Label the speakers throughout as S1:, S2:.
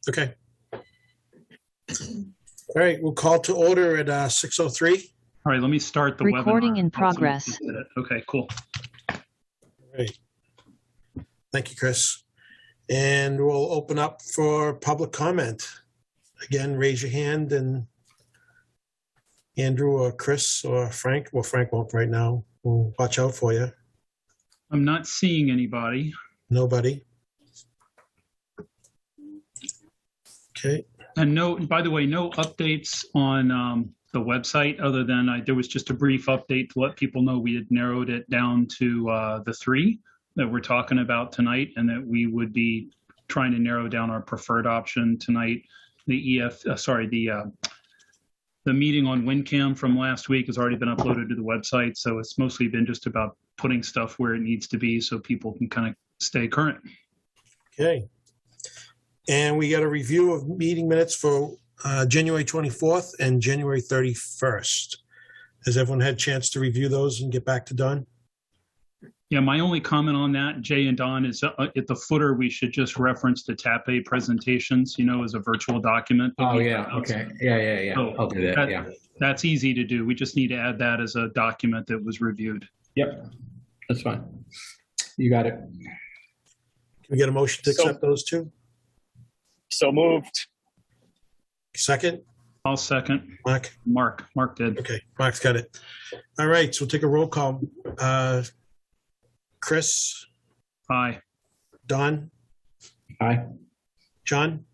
S1: Okay. All right, we'll call to order at 6:03.
S2: All right, let me start the
S3: Recording
S2: webinar.
S3: in progress.
S2: Okay, cool.
S1: All right. Thank you, Chris. And we'll open up for public comment. Again, raise your hand, and Andrew or Chris or Frank, well, Frank won't right now. We'll watch out for you.
S2: I'm not seeing anybody.
S1: Nobody. Okay.
S2: And no, by the way, no updates on the website other than there was just a brief update to let people know we had narrowed it down to the 3 that we're talking about tonight, and that we would be trying to narrow down our preferred option tonight. The meeting on WinCam from last week has already been uploaded to the website, so it's mostly been just about putting stuff where it needs to be so people can kind of stay current.
S1: Okay. And we got a review of meeting minutes for January 24th and January 31st. Has everyone had a chance to review those and get back to Don?
S2: Yeah, my only comment on that, Jay and Don, is at the footer, we should just reference the TAPE presentations, as a virtual document.
S4: Oh, yeah. Okay. Yeah.
S2: So
S4: I'll do that. Yeah.
S2: That's easy to do. We just need to add that as a document that was reviewed.
S4: Yep. That's fine. You got it.
S1: Can we get a motion to accept those two?
S5: So moved.
S1: Second?
S2: I'll second.
S1: Mark?
S2: Mark did.
S1: Okay, Mark's got it. All right, so we'll take a roll call. Chris?
S2: Aye.
S1: Don?
S4: Aye.
S1: John?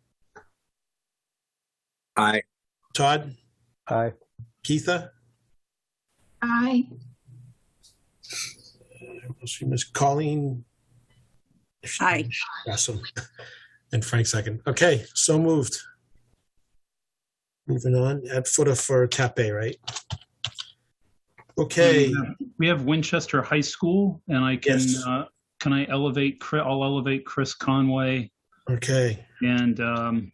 S5: Aye.
S1: Todd?
S6: Aye.
S1: Keitha?
S3: Aye.
S1: Miss Colleen?
S3: Aye.
S1: Awesome. And Frank second. Okay, so moved. Moving on, at footer for TAPE, right? Okay.
S2: We have Winchester High School, and I can can I elevate? I'll elevate Chris Conway.
S1: Okay.
S2: And I'm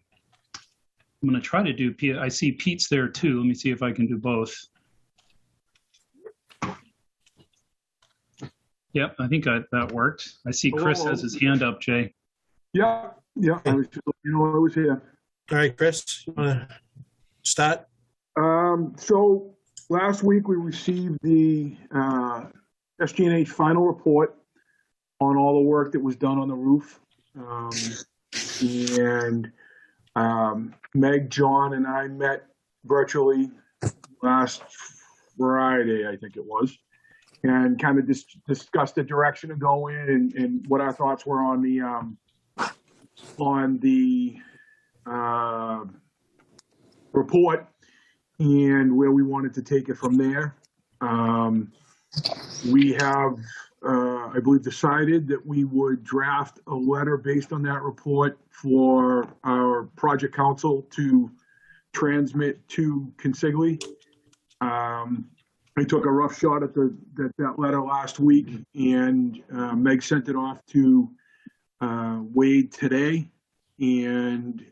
S2: going to try to do. I see Pete's there too. Let me see if I can do both. Yep, I think that worked. I see Chris has his hand up, Jay.
S6: Yeah. I was here.
S1: All right, Chris, you want to start?
S6: So last week we received the SG&H final report on all the work that was done on the roof. Meg, John, and I met virtually last Friday, I think it was, and kind of discussed the direction to go in and what our thoughts were on the report and where we wanted to take it from there. We have, I believe, decided that we would draft a letter based on that report for our project council to transmit to Consigli. I took a rough shot at that letter last week, and Meg sent it off to Wade today, and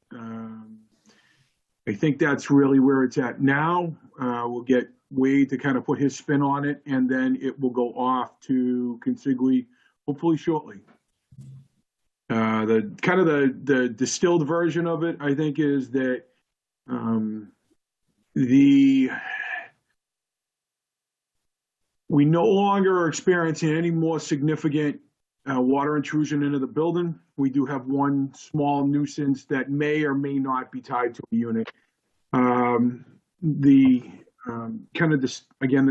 S6: I think that's really where it's at now. We'll get Wade to kind of put his spin on it, and then it will go off to Consigli hopefully shortly. The distilled version of it, I think, is that we no longer are experiencing any more significant water intrusion into the building. We do have one small nuisance that may or may not be tied to a unit. The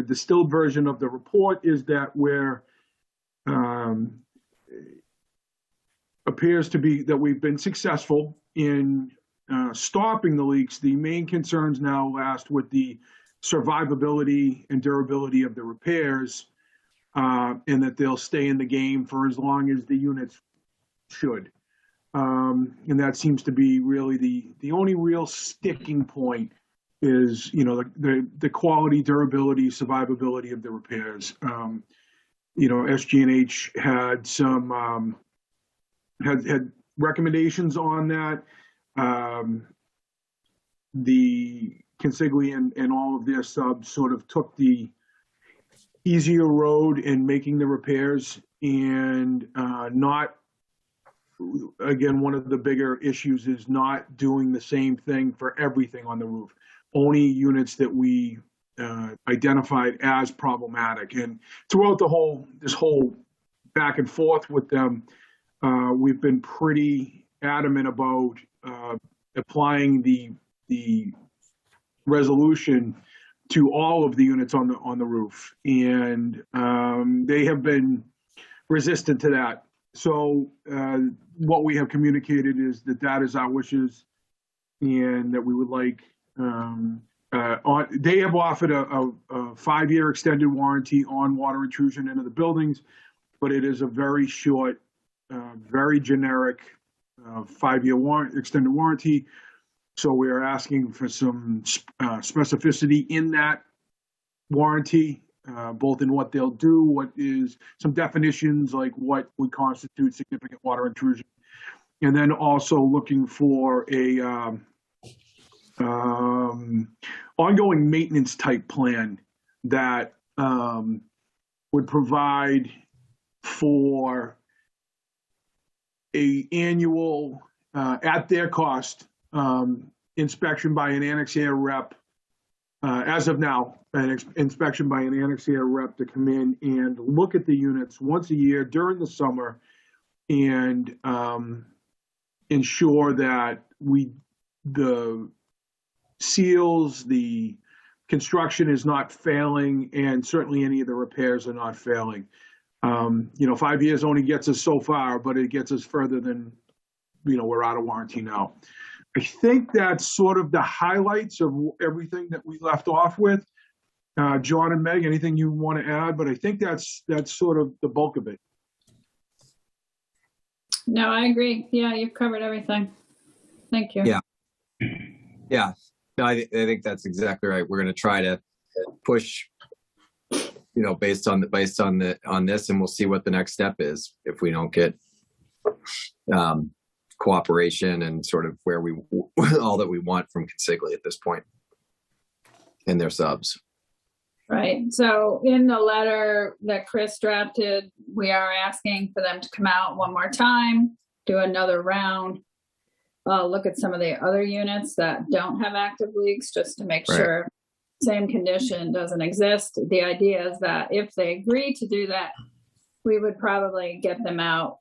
S6: distilled version of the report is that where appears to be that we've been successful in stopping the leaks. The main concerns now last with the survivability and durability of the repairs, and that they'll stay in the game for as long as the units should. And that seems to be really the only real sticking point is, the quality, durability, survivability of the repairs. SG&H had some, had recommendations on that. The Consigli and all of their subs sort of took the easier road in making the repairs and not again, one of the bigger issues is not doing the same thing for everything on the roof. Only units that we identified as problematic. And throughout this whole back and forth with them, we've been pretty adamant about applying the resolution to all of the units on the roof, and they have been resistant to that. So what we have communicated is that is our wishes, and that we would like. They have offered a 5-year extended warranty on water intrusion into the buildings, but it is a very short, very generic 5-year extended warranty. So we are asking for some specificity in that warranty, both in what they'll do, what is some definitions like what would constitute significant water intrusion, and then also looking for a ongoing maintenance type plan that would provide for a annual, at their cost, inspection by an Annex-Air rep. As of now, an inspection by an Annex-Air rep to come in and look at the units once a year during the summer and ensure that the seals, the construction is not failing, and certainly any of the repairs are not failing. 5 years only gets us so far, but it gets us further than, we're out of warranty now. I think that's sort of the highlights of everything that we left off with. John and Meg, anything you want to add? But I think that's sort of the bulk of it.
S7: No, I agree. Yeah, you've covered everything. Thank you.
S8: Yeah. Yeah. No, I think that's exactly right. We're going to try to push, based on this, and we'll see what the next step is if we don't get cooperation and sort of where all that we want from Consigli at this point and their subs.
S7: Right. So in the letter that Chris drafted, we are asking for them to come out one more time, do another round, look at some of the other units that don't have active leaks, just to make sure same condition doesn't exist. The idea is that if they agree to do that, we would probably get them out,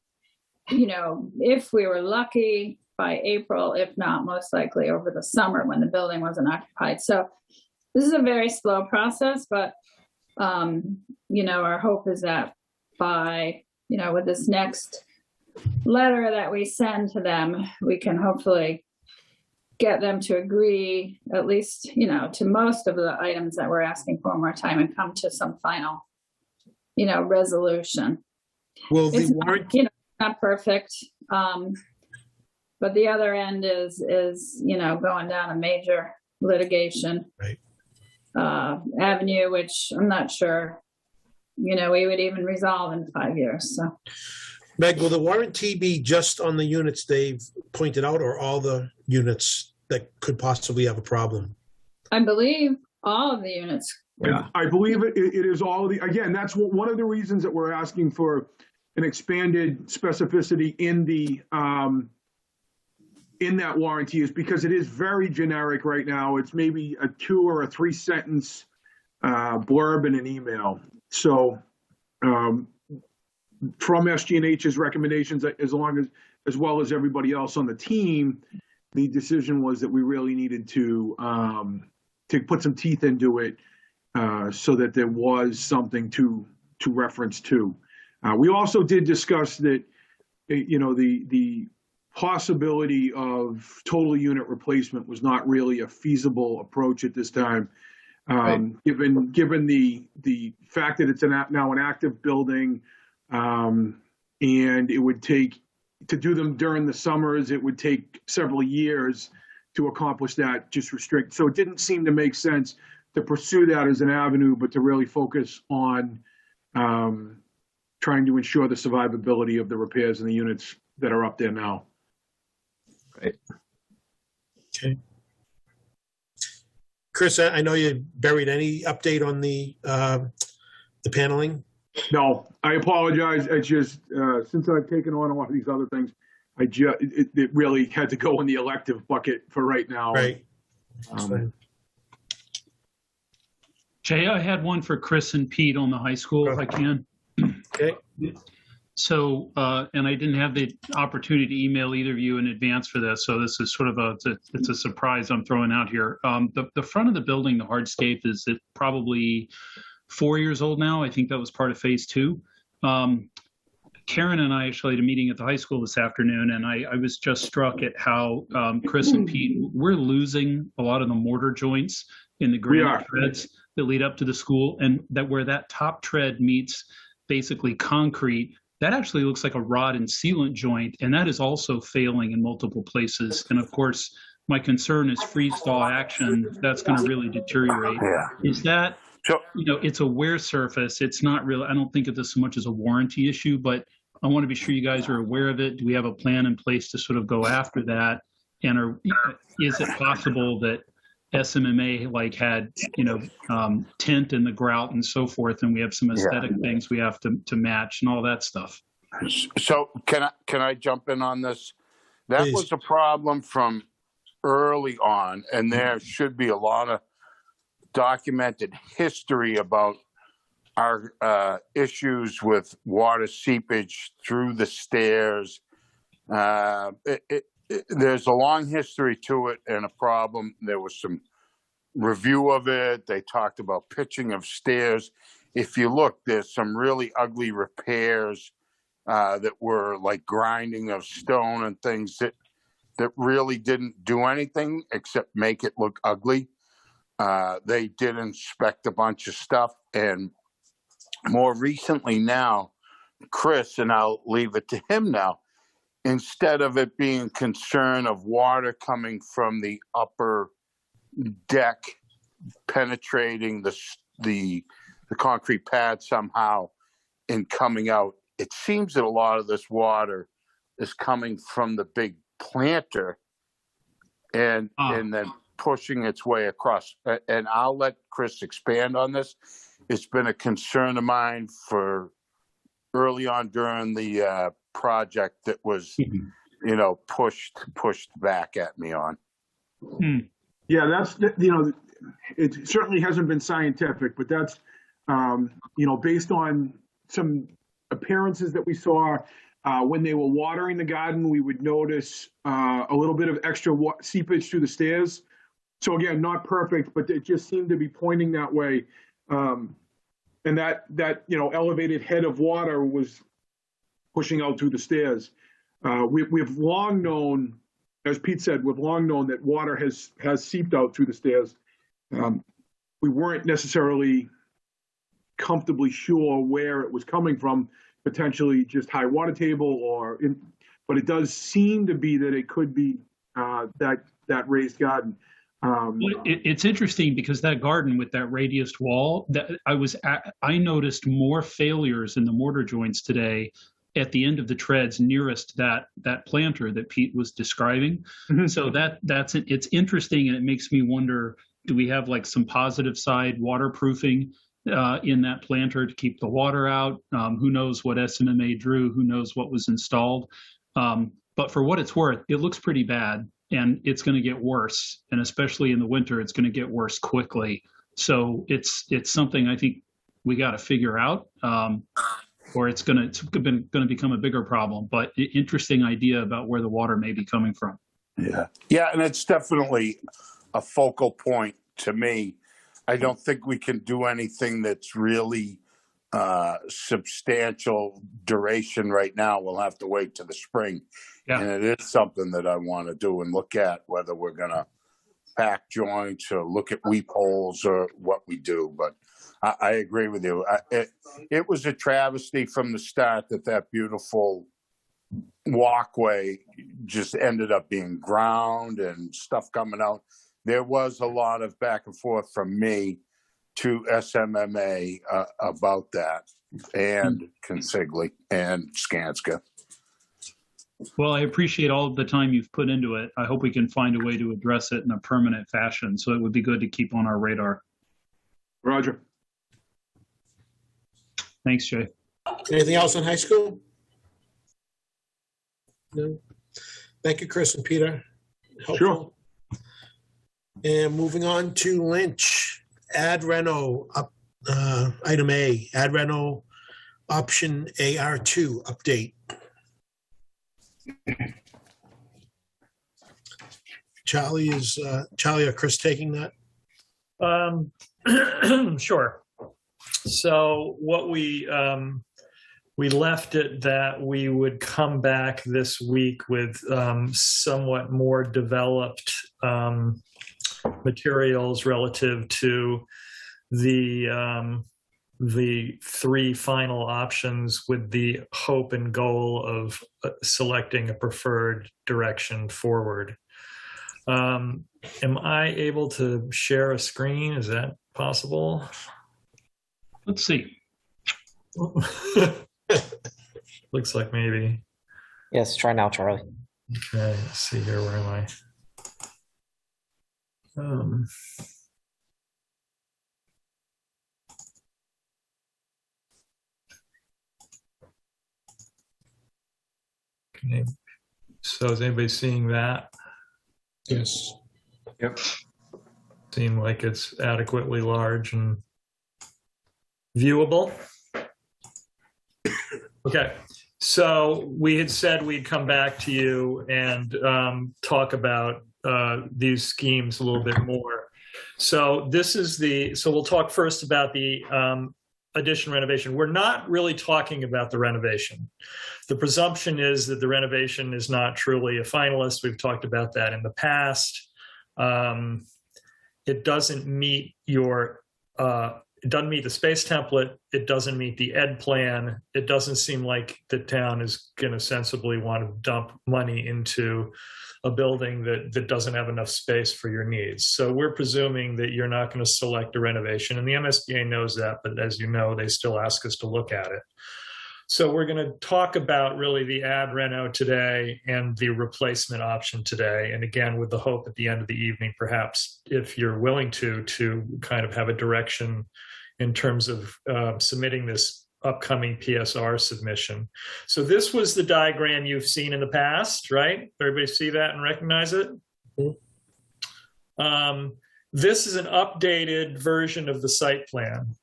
S7: if we were lucky, by April, if not most likely over the summer when the building wasn't occupied. So this is a very slow process, but, our hope is that by, with this next letter that we send to them, we can hopefully get them to agree at least, to most of the items that we're asking for one more time and come to some final, resolution.
S1: Well, the
S7: It's
S1: warranty,
S7: not perfect. But the other end is, going down a major litigation avenue, which I'm not sure, we would even resolve in 5 years. So,
S1: Meg, will the warranty be just on the units they've pointed out, or all the units that could possibly have a problem?
S7: I believe all of the units.
S8: Yeah.
S6: I believe it is all again, that's one of the reasons that we're asking for an expanded specificity in that warranty, is because it is very generic right now. It's maybe a 2 or a 3 sentence blurb in an email. So from SG&H's recommendations, as well as everybody else on the team, the decision was that we really needed to put some teeth into it so that there was something to reference to. We also did discuss that, the possibility of total unit replacement was not really a feasible approach at this time, given the fact that it's now an active building, and it would take, to do them during the summers, it would take several years to accomplish that, just restrict. So it didn't seem to make sense to pursue that as an avenue, but to really focus on trying to ensure the survivability of the repairs in the units that are up there now.
S8: Right.
S1: Okay. Chris, I know you buried any update on the paneling?
S6: No, I apologize. It's just since I've taken on a lot of these other things, it really had to go in the elective bucket for right now.
S1: Right. That's fine.
S2: Jay, I had one for Chris and Pete on the high school, if I can.
S1: Okay.
S2: So, and I didn't have the opportunity to email either of you in advance for this, so this is sort of it's a surprise I'm throwing out here. The front of the building, the hardscape, is it probably 4 years old now. I think that was part of phase 2. Karen and I actually had a meeting at the high school this afternoon, and I was just struck at how Chris and Pete, we're losing a lot of the mortar joints in the granite treads that lead up to the school, and that where that top tread meets basically concrete, that actually looks like a rod and sealant joint, and that is also failing in multiple places. And of course, my concern is freeze-thaw action. That's going to really deteriorate.
S9: Yeah.
S2: Is that,
S9: So,
S2: it's a wear surface. It's not really, I don't think of this so much as a warranty issue, but I want to be sure you guys are aware of it. Do we have a plan in place to sort of go after that? And is it possible that SMMA had tint in the grout and so forth, and we have some aesthetic things we have to match and all that stuff?
S9: so can I jump in on this? That
S1: Please.
S9: was a problem from early on, and there should be a lot of documented history about our issues with water seepage through the stairs. There's a long history to it and a problem. There was some review of it. They talked about pitching of stairs. If you look, there's some really ugly repairs that were like grinding of stone and things that really didn't do anything except make it look ugly. They did inspect a bunch of stuff, and more recently now, Chris, and I'll leave it to him now, instead of it being concern of water coming from the upper deck penetrating the concrete pad somehow and coming out, it seems that a lot of this water is coming from the big planter and then pushing its way across. And I'll let Chris expand on this. It's been a concern of mine for early on during the project that was, pushed back at me on.
S6: Yeah, that's, it certainly hasn't been scientific, but that's, based on some appearances that we saw when they were watering the garden, we would notice a little bit of extra seepage through the stairs. So again, not perfect, but it just seemed to be pointing that way. And that elevated head of water was pushing out through the stairs. We've long known, as Pete said, we've long known that water has seeped out through the stairs. We weren't necessarily comfortably sure where it was coming from, potentially just high water table but it does seem to be that it could be that raised garden.
S2: It's interesting because that garden with that radiused wall, that I noticed more failures in the mortar joints today at the end of the treads nearest that planter that Pete was describing. Mm-hmm. So it's interesting, and it makes me wonder, do we have like some positive side waterproofing in that planter to keep the water out? Who knows what SMMA drew? Who knows what was installed? But for what it's worth, it looks pretty bad. And it's going to get worse, and especially in the winter, it's going to get worse quickly. So it's something I think we got to figure out, or it's going to become a bigger problem. But interesting idea about where the water may be coming from.
S9: Yeah, and it's definitely a focal point to me. I don't think we can do anything that's really substantial duration right now. We'll have to wait till the spring. Yeah. And it is something that I want to do and look at, whether we're going to pack joints or look at weep holes or what we do. But I agree with you. It was a travesty from the start that beautiful walkway just ended up being ground and stuff coming out. There was a lot of back and forth from me to SMMA about that, and Consigli and Skanska.
S2: Well, I appreciate all of the time you've put into it. I hope we can find a way to address it in a permanent fashion. So it would be good to keep on our radar.
S6: Roger.
S2: Thanks, Jay.
S1: Anything else on high school? No. Thank you, Chris and Peter.
S6: Sure.
S1: Helpful. And moving on to Lynch, ad reno, item A, ad reno option AR2 update. Charlie or Chris taking that?
S10: Sure. So what we left it that we would come back this week with somewhat more developed materials relative to the three final options, with the hope and goal of selecting a preferred direction forward. Am I able to share a screen? Is that possible?
S2: Let's see.
S10: Looks like maybe.
S11: Yes, try now, Charlie.
S10: Okay, let's see here. Where am I? Okay. So is anybody seeing that?
S1: Yes.
S8: Yep.
S10: Seem like it's adequately large and viewable? Okay. So we had said we'd come back to you and talk about these schemes a little bit more. So we'll talk first about the addition renovation. We're not really talking about the renovation. The presumption is that the renovation is not truly a finalist. We've talked about that in the past. It doesn't meet it doesn't meet the space template. It doesn't meet the ed plan. It doesn't seem like the town is going to sensibly want to dump money into a building that doesn't have enough space for your needs. So we're presuming that you're not going to select a renovation, and the MSBA knows that, but as you know, they still ask us to look at it. So we're going to talk about really the ad reno today and the replacement option today. And again, with the hope at the end of the evening, perhaps if you're willing to kind of have a direction in terms of submitting this upcoming PSR submission. So this was the diagram you've seen in the past, right? Everybody see that and recognize it? Mm-hmm. This is an updated version of the site plan.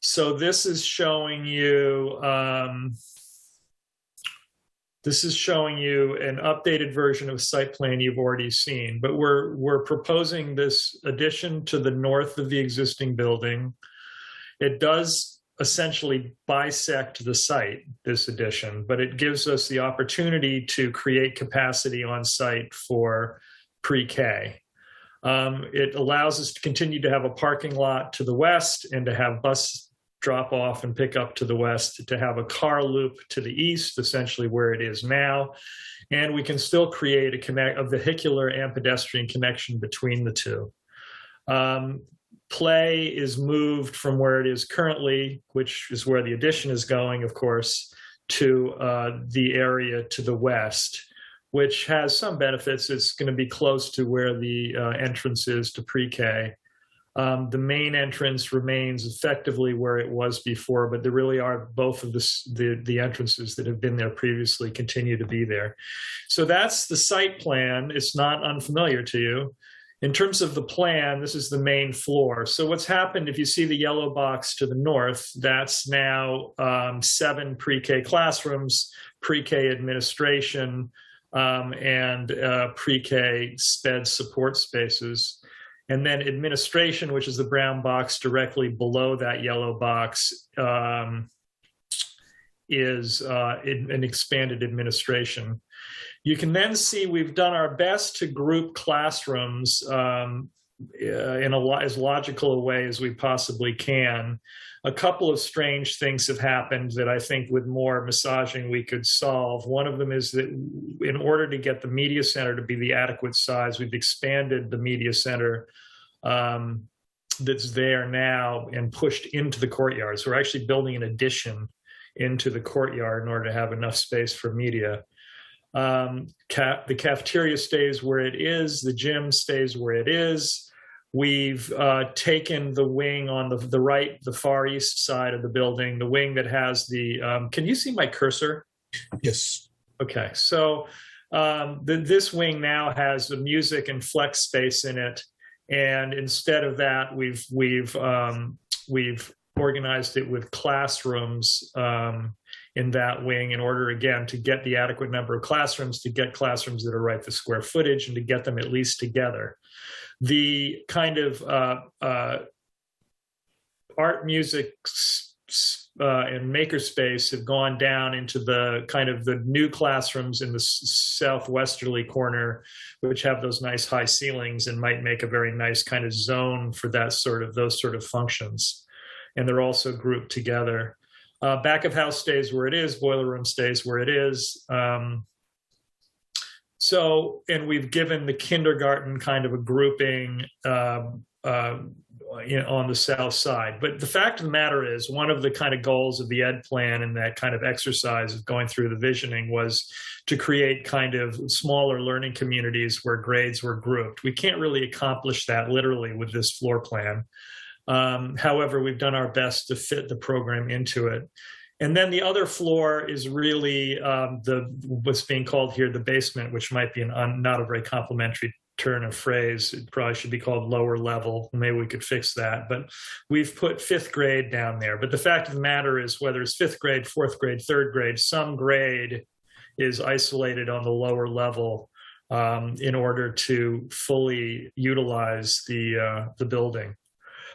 S10: So this is showing you an updated version of site plan you've already seen, but we're proposing this addition to the north of the existing building. It does essentially bisect the site, this addition, but it gives us the opportunity to create capacity on site for pre-K. It allows us to continue to have a parking lot to the west and to have bus drop off and pick up to the west, to have a car loop to the east, essentially where it is now. And we can still create a vehicular and pedestrian connection between the two. Play is moved from where it is currently, which is where the addition is going, of course, to the area to the west, which has some benefits. It's going to be close to where the entrance is to pre-K. The main entrance remains effectively where it was before, but there really are both of the entrances that have been there previously continue to be there. So that's the site plan. It's not unfamiliar to you. In terms of the plan, this is the main floor. So what's happened, if you see the yellow box to the north, that's now 7 pre-K classrooms, pre-K administration, and pre-K SPED support spaces. And then administration, which is the brown box directly below that yellow box, is an expanded administration. You can then see we've done our best to group classrooms in as logical a way as we possibly can. A couple of strange things have happened that I think with more massaging we could solve. One of them is that in order to get the media center to be the adequate size, we've expanded the media center that's there now and pushed into the courtyard. So we're actually building an addition into the courtyard in order to have enough space for media. The cafeteria stays where it is. The gym stays where it is. We've taken the wing on the right, the far east side of the building, the wing that has the, can you see my cursor?
S1: Yes.
S10: Okay, so This wing now has a music and flex space in it, and instead of that, we've organized it with classrooms in that wing in order, again, to get the adequate number of classrooms, to get classrooms that are right for square footage, and to get them at least together. The kind of art, music, and makerspace have gone down into the kind of the new classrooms in the southwesterly corner, which have those nice high ceilings and might make a very nice kind of zone for those sort of functions. And they're also grouped together. Back of house stays where it is, boiler room stays where it is. And we've given the kindergarten kind of a grouping on the south side. But the fact of the matter is, one of the kind of goals of the ed plan and that kind of exercise of going through the visioning was to create kind of smaller learning communities where grades were grouped. We can't really accomplish that literally with this floor plan. However, we've done our best to fit the program into it. And then the other floor is really what's being called here the basement, which might be not a very complimentary turn of phrase. It probably should be called lower level. Maybe we could fix that. But we've put 5th grade down there. But the fact of the matter is, whether it's 5th grade, 4th grade, 3rd grade, some grade is isolated on the lower level in order to fully utilize the building.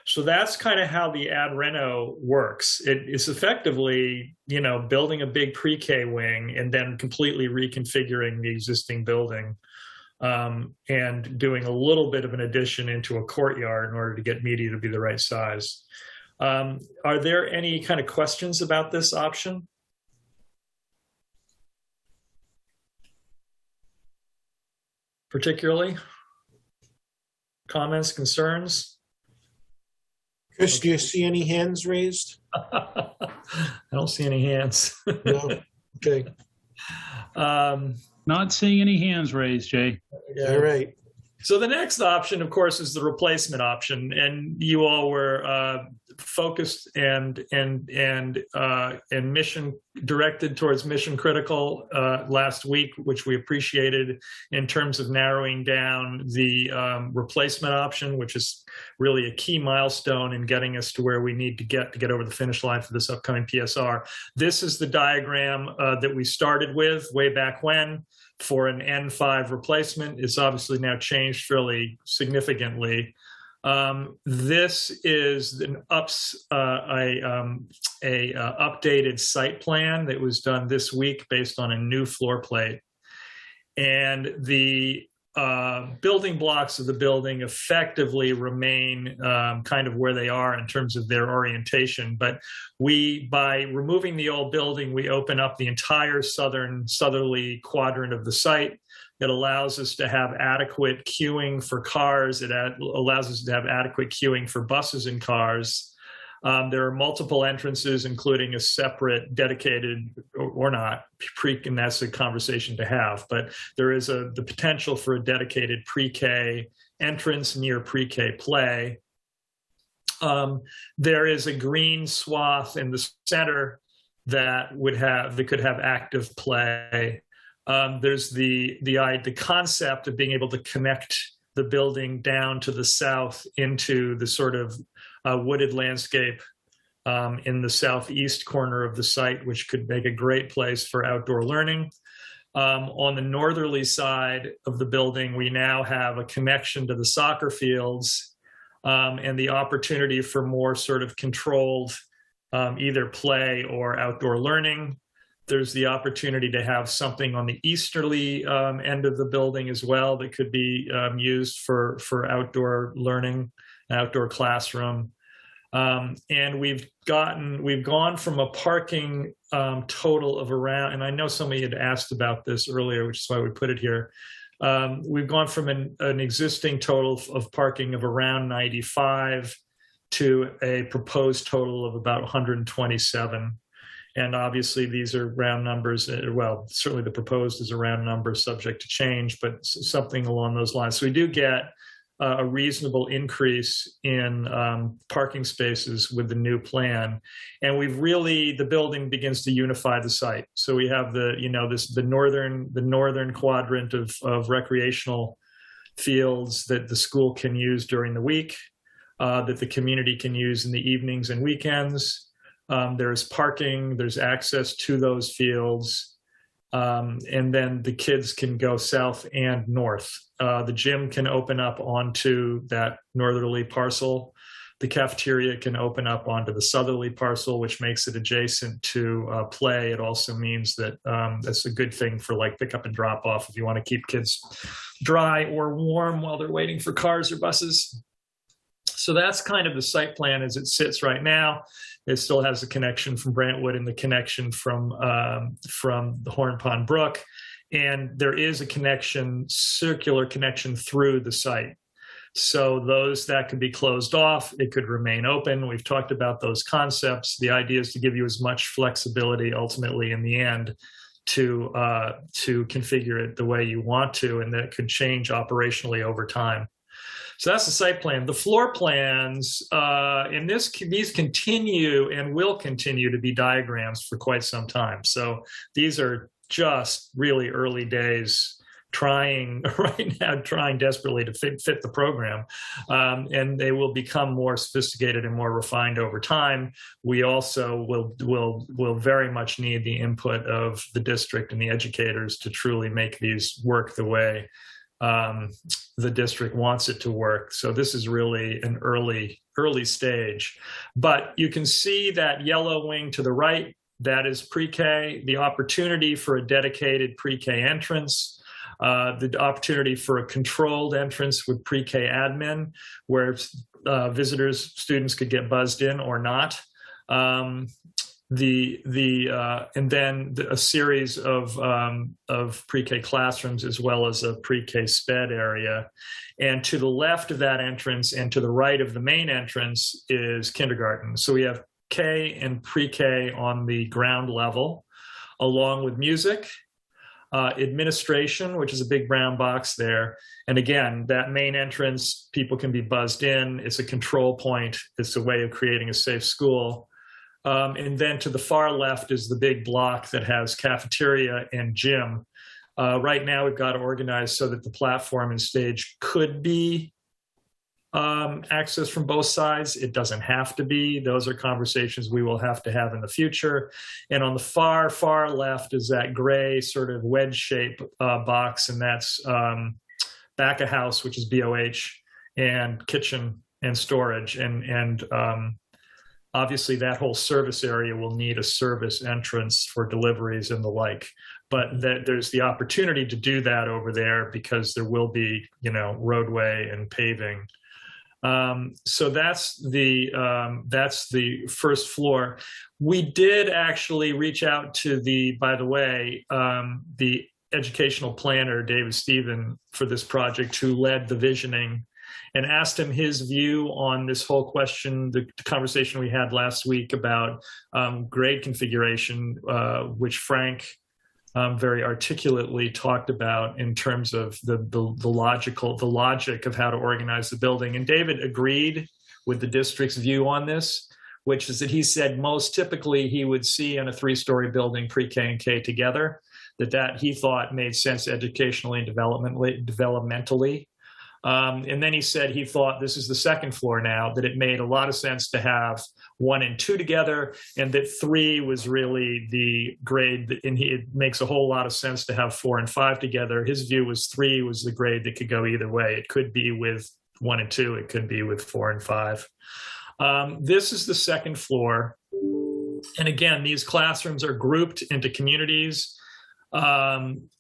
S10: So that's kind of how the ad reno works. It is effectively, building a big pre-K wing and then completely reconfiguring the existing building and doing a little bit of an addition into a courtyard in order to get media to be the right size. Are there any kind of questions about this option? Particularly? Comments, concerns?
S1: Chris, do you see any hands raised?
S10: I don't see any hands.
S1: No? Okay.
S2: Not seeing any hands raised, Jay.
S1: All right.
S10: So the next option, of course, is the replacement option, and you all were focused and mission directed towards mission critical last week, which we appreciated in terms of narrowing down the replacement option, which is really a key milestone in getting us to where we need to get over the finish line for this upcoming PSR. This is the diagram that we started with way back when for an N5 replacement. It's obviously now changed fairly significantly. This is an updated site plan that was done this week based on a new floor plate. And the building blocks of the building effectively remain kind of where they are in terms of their orientation. But by removing the old building, we open up the entire southerly quadrant of the site. It allows us to have adequate queuing for cars. It allows us to have adequate queuing for buses and cars. There are multiple entrances, including a separate dedicated or not, and that's a conversation to have, but there is the potential for a dedicated pre-K entrance near pre-K play. There is a green swath in the center that could have active play. There's the concept of being able to connect the building down to the south into the sort of wooded landscape in the southeast corner of the site, which could make a great place for outdoor learning. On the northerly side of the building, we now have a connection to the soccer fields and the opportunity for more sort of controlled either play or outdoor learning. There's the opportunity to have something on the easterly end of the building as well that could be used for outdoor learning, outdoor classroom. And we've gone from a parking total of around, and I know somebody had asked about this earlier, which is why we put it here. We've gone from an existing total of parking of around 95 to a proposed total of about 127. And obviously these are round numbers. Well, certainly the proposed is a round number subject to change, but something along those lines. So we do get a reasonable increase in parking spaces with the new plan. And the building begins to unify the site. So we have the northern quadrant of recreational fields that the school can use during the week, that the community can use in the evenings and weekends. There's parking, there's access to those fields. And then the kids can go south and north. The gym can open up onto that northerly parcel. The cafeteria can open up onto the southerly parcel, which makes it adjacent to play. It also means that that's a good thing for like pickup and drop off if you want to keep kids dry or warm while they're waiting for cars or buses. So that's kind of the site plan as it sits right now. It still has a connection from Brantwood and the connection from the Horn Pond Brook. And there is a circular connection through the site. So those that could be closed off, it could remain open. We've talked about those concepts. The idea is to give you as much flexibility ultimately in the end to configure it the way you want to, and that could change operationally over time. So that's the site plan. The floor plans, these continue and will continue to be diagrams for quite some time. So these are just really early days trying desperately to fit the program. And they will become more sophisticated and more refined over time. We also will very much need the input of the district and the educators to truly make these work the way the district wants it to work. So this is really an early stage. But you can see that yellow wing to the right, that is pre-K, the opportunity for a dedicated pre-K entrance, the opportunity for a controlled entrance with pre-K admin, where students could get buzzed in or not. And then a series of pre-K classrooms as well as a pre-K sped area. And to the left of that entrance and to the right of the main entrance is kindergarten. So we have K and pre-K on the ground level, along with music, administration, which is a big brown box there. And again, that main entrance, people can be buzzed in. It's a control point. It's a way of creating a safe school. And then to the far left is the big block that has cafeteria and gym. Right now, we've got it organized so that the platform and stage could be accessed from both sides. It doesn't have to be. Those are conversations we will have to have in the future. And on the far, far left is that gray sort of wedge-shaped box, and that's back of house, which is BOH, and kitchen and storage. And obviously, that whole service area will need a service entrance for deliveries and the like. But there's the opportunity to do that over there because there will be, roadway and paving. So that's the first floor. We did actually reach out to the educational planner, David Stephen, for this project, who led the visioning, and asked him his view on this whole question, the conversation we had last week about grade configuration, which Frank very articulately talked about in terms of the logic of how to organize the building. And David agreed with the district's view on this, which is that he said most typically he would see in a 3-story building pre-K and K together, that he thought made sense educationally and developmentally. And then he said he thought, this is the second floor now, that it made a lot of sense to have 1 and 2 together, and that 3 was really the grade, and it makes a whole lot of sense to have 4 and 5 together. His view was 3 was the grade that could go either way. It could be with 1 and 2, it could be with 4 and 5. This is the second floor. And again, these classrooms are grouped into communities.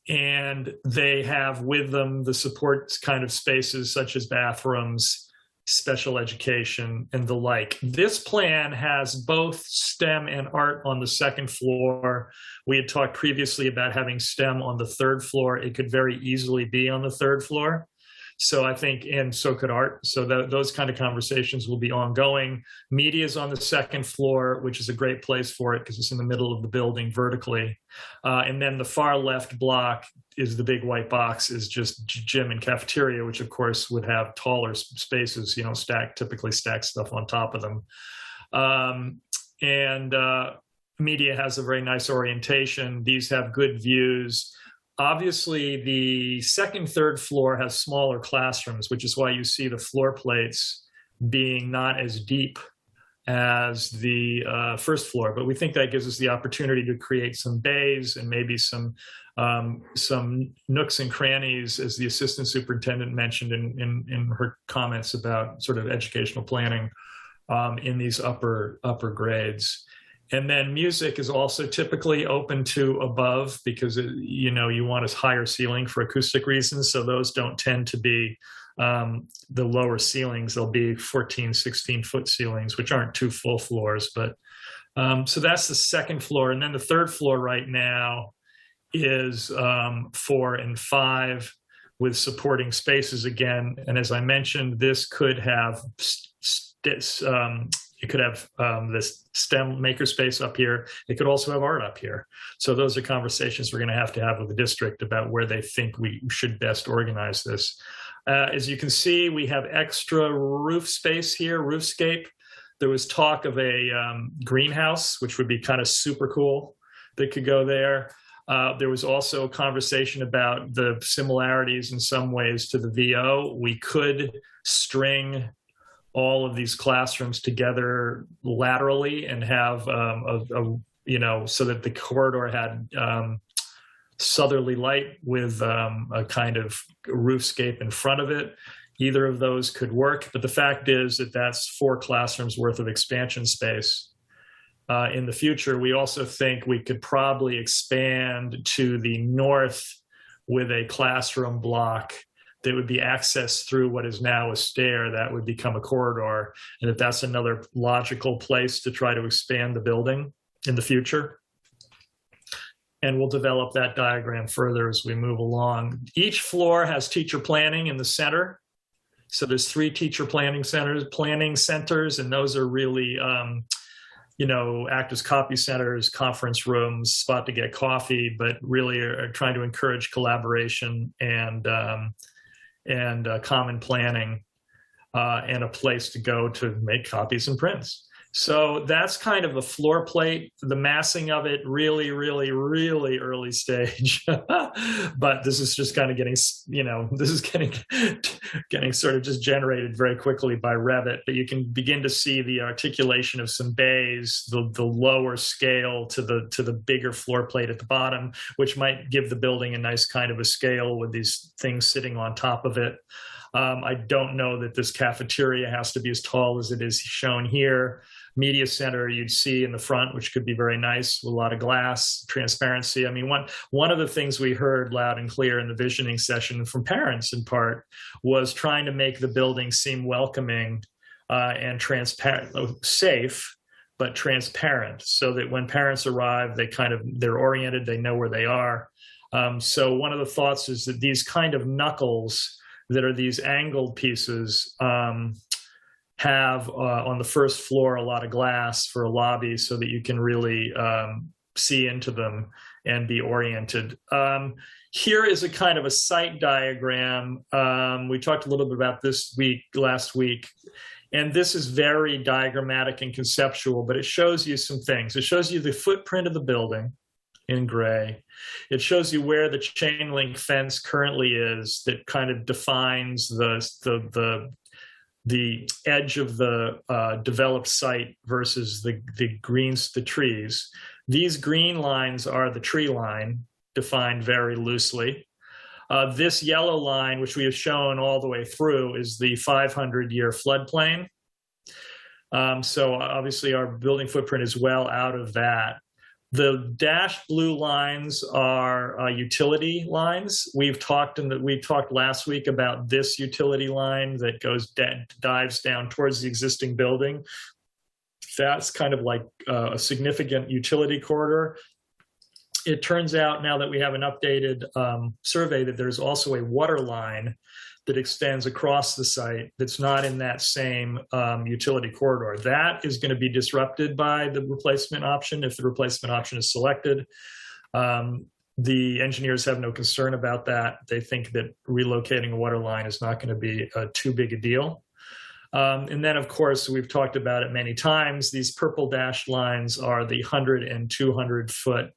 S10: And they have with them the support kind of spaces such as bathrooms, special education, and the like. This plan has both STEM and art on the second floor. We had talked previously about having STEM on the third floor. It could very easily be on the third floor. So I think, and so could art. So those kind of conversations will be ongoing. Media is on the second floor, which is a great place for it because it's in the middle of the building vertically. And then the far left block is the big white box, is just gym and cafeteria, which of course would have taller spaces, typically stack stuff on top of them. Media has a very nice orientation. These have good views. Obviously, the second, third floor has smaller classrooms, which is why you see the floor plates being not as deep as the first floor. But we think that gives us the opportunity to create some bays and maybe some nooks and crannies, as the assistant superintendent mentioned in her comments about sort of educational planning in these upper grades. And then music is also typically open to above because, you want a higher ceiling for acoustic reasons. So those don't tend to be the lower ceilings. They'll be 14, 16-foot ceilings, which aren't two full floors. But so that's the second floor. And then the third floor right now is 4 and 5 with supporting spaces again. And as I mentioned, this could have it could have this STEM makerspace up here. It could also have art up here. So those are conversations we're going to have with the district about where they think we should best organize this. As you can see, we have extra roof space here, roofscape. There was talk of a greenhouse, which would be kind of super cool, that could go there. There was also a conversation about the similarities in some ways to the VO. We could string all of these classrooms together laterally and have so that the corridor had southerly light with a kind of roofscape in front of it. Either of those could work, but the fact is that that's 4 classrooms worth of expansion space. In the future, we also think we could probably expand to the north with a classroom block that would be accessed through what is now a stair that would become a corridor, and that's another logical place to try to expand the building in the future. And we'll develop that diagram further as we move along. Each floor has teacher planning in the center. So there's 3 teacher planning centers, and those are really, act as copy centers, conference rooms, spot to get coffee, but really are trying to encourage collaboration and common planning and a place to go to make copies and prints. So that's kind of a floor plate. The massing of it really, really, really early stage. But this is just kind of getting sort of just generated very quickly by Revit. But you can begin to see the articulation of some bays, the lower scale to the bigger floor plate at the bottom, which might give the building a nice kind of a scale with these things sitting on top of it. I don't know that this cafeteria has to be as tall as it is shown here. Media center you'd see in the front, which could be very nice with a lot of glass, transparency. I mean, one of the things we heard loud and clear in the visioning session from parents in part was trying to make the building seem welcoming and transparent, safe, but transparent, so that when parents arrive, they're oriented, they know where they are. So one of the thoughts is that these kind of knuckles that are these angled pieces have on the first floor a lot of glass for a lobby so that you can really see into them and be oriented. Here is a kind of a site diagram. We talked a little bit about this last week, and this is very diagrammatic and conceptual, but it shows you some things. It shows you the footprint of the building in gray. It shows you where the chain link fence currently is that kind of defines the edge of the developed site versus the trees. These green lines are the tree line, defined very loosely. This yellow line, which we have shown all the way through, is the 500-year floodplain. So obviously our building footprint is well out of that. The dashed blue lines are utility lines. We talked last week about this utility line that dives down towards the existing building. That's kind of like a significant utility corridor. It turns out now that we have an updated survey that there's also a water line that extends across the site that's not in that same utility corridor. That is going to be disrupted by the replacement option if the replacement option is selected. The engineers have no concern about that. They think that relocating a water line is not going to be too big a deal. And then, of course, we've talked about it many times. These purple dashed lines are the 100 and 200-foot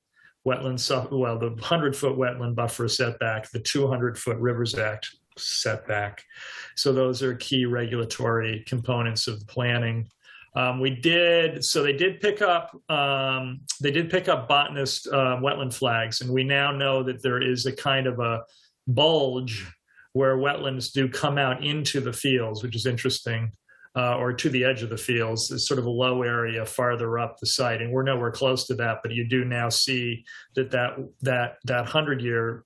S10: wetland, well, the 100-foot wetland buffer setback, the 200-foot Rivers Act setback. So those are key regulatory components of planning. They did pick up botanist wetland flags, and we now know that there is a kind of a bulge where wetlands do come out into the fields, which is interesting, or to the edge of the fields. It's sort of a low area farther up the site, and we're nowhere close to that. But you do now see that 100-year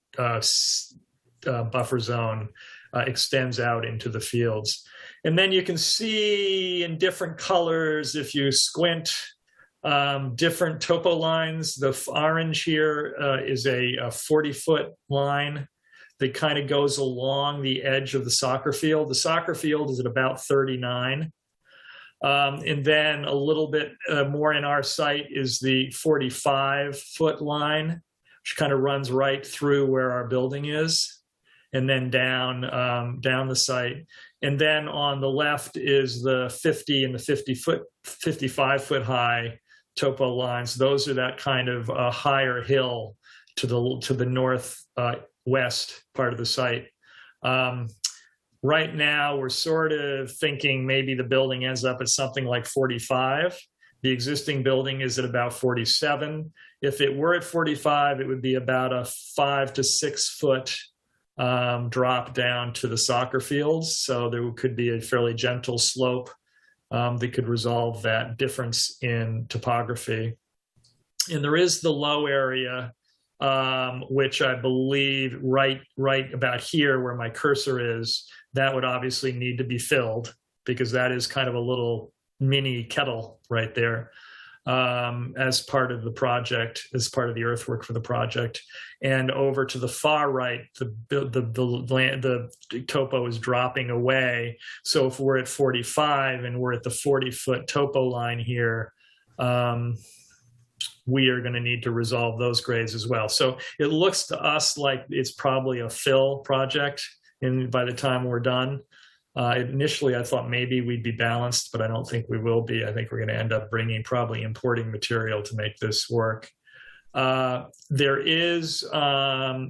S10: buffer zone extends out into the fields. And then you can see in different colors, if you squint, different topo lines. The orange here is a 40-foot line that kind of goes along the edge of the soccer field. The soccer field is at about 39. And then a little bit more in our site is the 45-foot line, which kind of runs right through where our building is, and then down the site. And then on the left is the 50 and the 55-foot high topo lines. Those are that kind of higher hill to the northwest part of the site. Right now, we're sort of thinking maybe the building ends up at something like 45. The existing building is at about 47. If it were at 45, it would be about a 5 to 6 foot drop down to the soccer fields. So there could be a fairly gentle slope that could resolve that difference in topography. And there is the low area, which I believe right about here where my cursor is, that would obviously need to be filled because that is kind of a little mini kettle right there. As part of the project, as part of the earthwork for the project. And over to the far right, the topo is dropping away. So if we're at 45 and we're at the 40-foot topo line here, we are going to need to resolve those grades as well. So it looks to us like it's probably a fill project by the time we're done. Initially, I thought maybe we'd be balanced, but I don't think we will be. I think we're going to end up probably importing material to make this work. There is a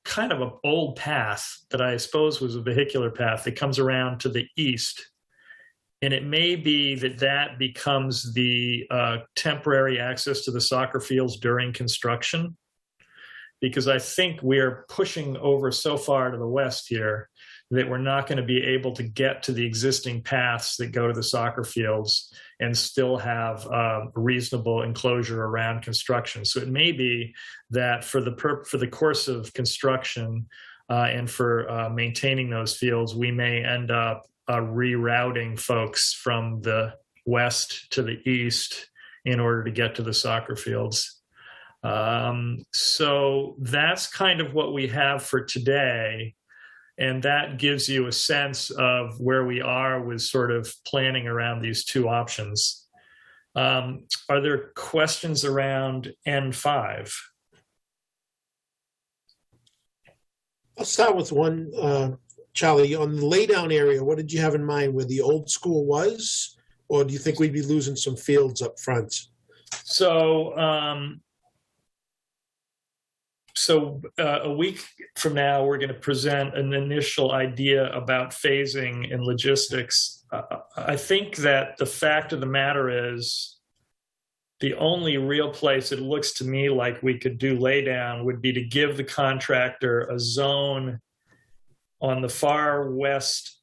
S10: kind of an old path that I suppose was a vehicular path that comes around to the east. And it may be that becomes the temporary access to the soccer fields during construction, because I think we're pushing over so far to the west here that we're not going to be able to get to the existing paths that go to the soccer fields and still have reasonable enclosure around construction. So it may be that for the course of construction and for maintaining those fields, we may end up rerouting folks from the west to the east in order to get to the soccer fields. So that's kind of what we have for today. And that gives you a sense of where we are with sort of planning around these two options. Are there questions around N5?
S1: I'll start with one, Charlie. On the laydown area, what did you have in mind, where the old school was? Or do you think we'd be losing some fields up front?
S10: So a week from now, we're going to present an initial idea about phasing and logistics. I think that the fact of the matter is the only real place it looks to me like we could do laydown would be to give the contractor a zone on the far west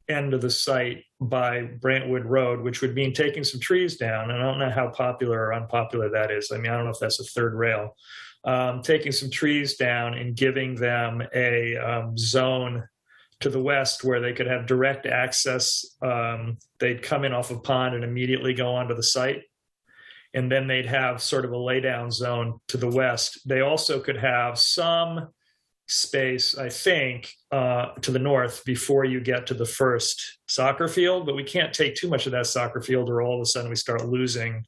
S10: end of the site by Brantwood Road, which would mean taking some trees down. And I don't know how popular or unpopular that is. I mean, I don't know if that's a third rail. Taking some trees down and giving them a zone to the west where they could have direct access. They'd come in off a pond and immediately go onto the site. And then they'd have sort of a laydown zone to the west. They also could have some space, I think, to the north before you get to the first soccer field, but we can't take too much of that soccer field or all of a sudden we start losing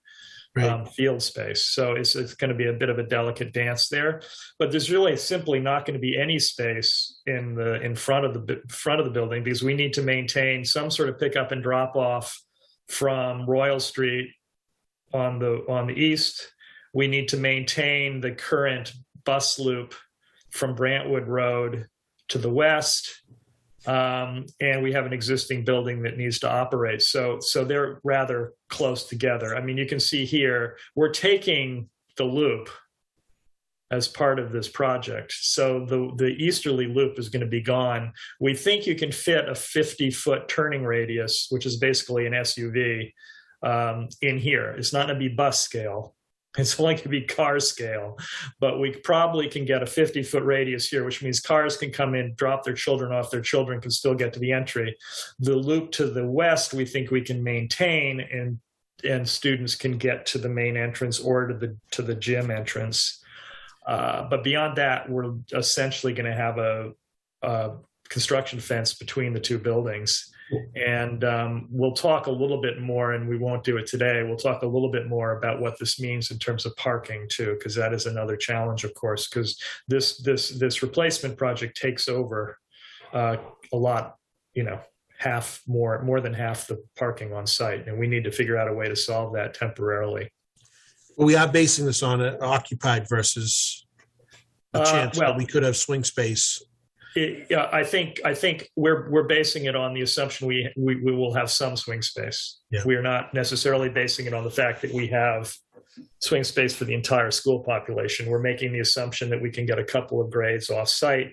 S10: field space. So it's going to be a bit of a delicate dance there, but there's really simply not going to be any space in front of the building because we need to maintain some sort of pickup and drop off from Royal Street on the east. We need to maintain the current bus loop from Brantwood Road to the west. And we have an existing building that needs to operate. So they're rather close together. I mean, you can see here, we're taking the loop as part of this project. So the easterly loop is going to be gone. We think you can fit a 50-foot turning radius, which is basically an SUV, in here. It's not going to be bus scale. It's only going to be car scale, but we probably can get a 50-foot radius here, which means cars can come in, drop their children off, their children can still get to the entry. The loop to the west, we think we can maintain, and students can get to the main entrance or to the gym entrance. But beyond that, we're essentially going to have a construction fence between the two buildings. And we'll talk a little bit more, and we won't do it today. We'll talk a little bit more about what this means in terms of parking too, because that is another challenge, of course, because this replacement project takes over a lot, more than half the parking on site, and we need to figure out a way to solve that temporarily.
S1: We are basing this on an occupied versus a chance that we could have swing space.
S10: I think we're basing it on the assumption we will have some swing space.
S1: Yeah.
S10: We are not necessarily basing it on the fact that we have swing space for the entire school population. We're making the assumption that we can get a couple of grades off site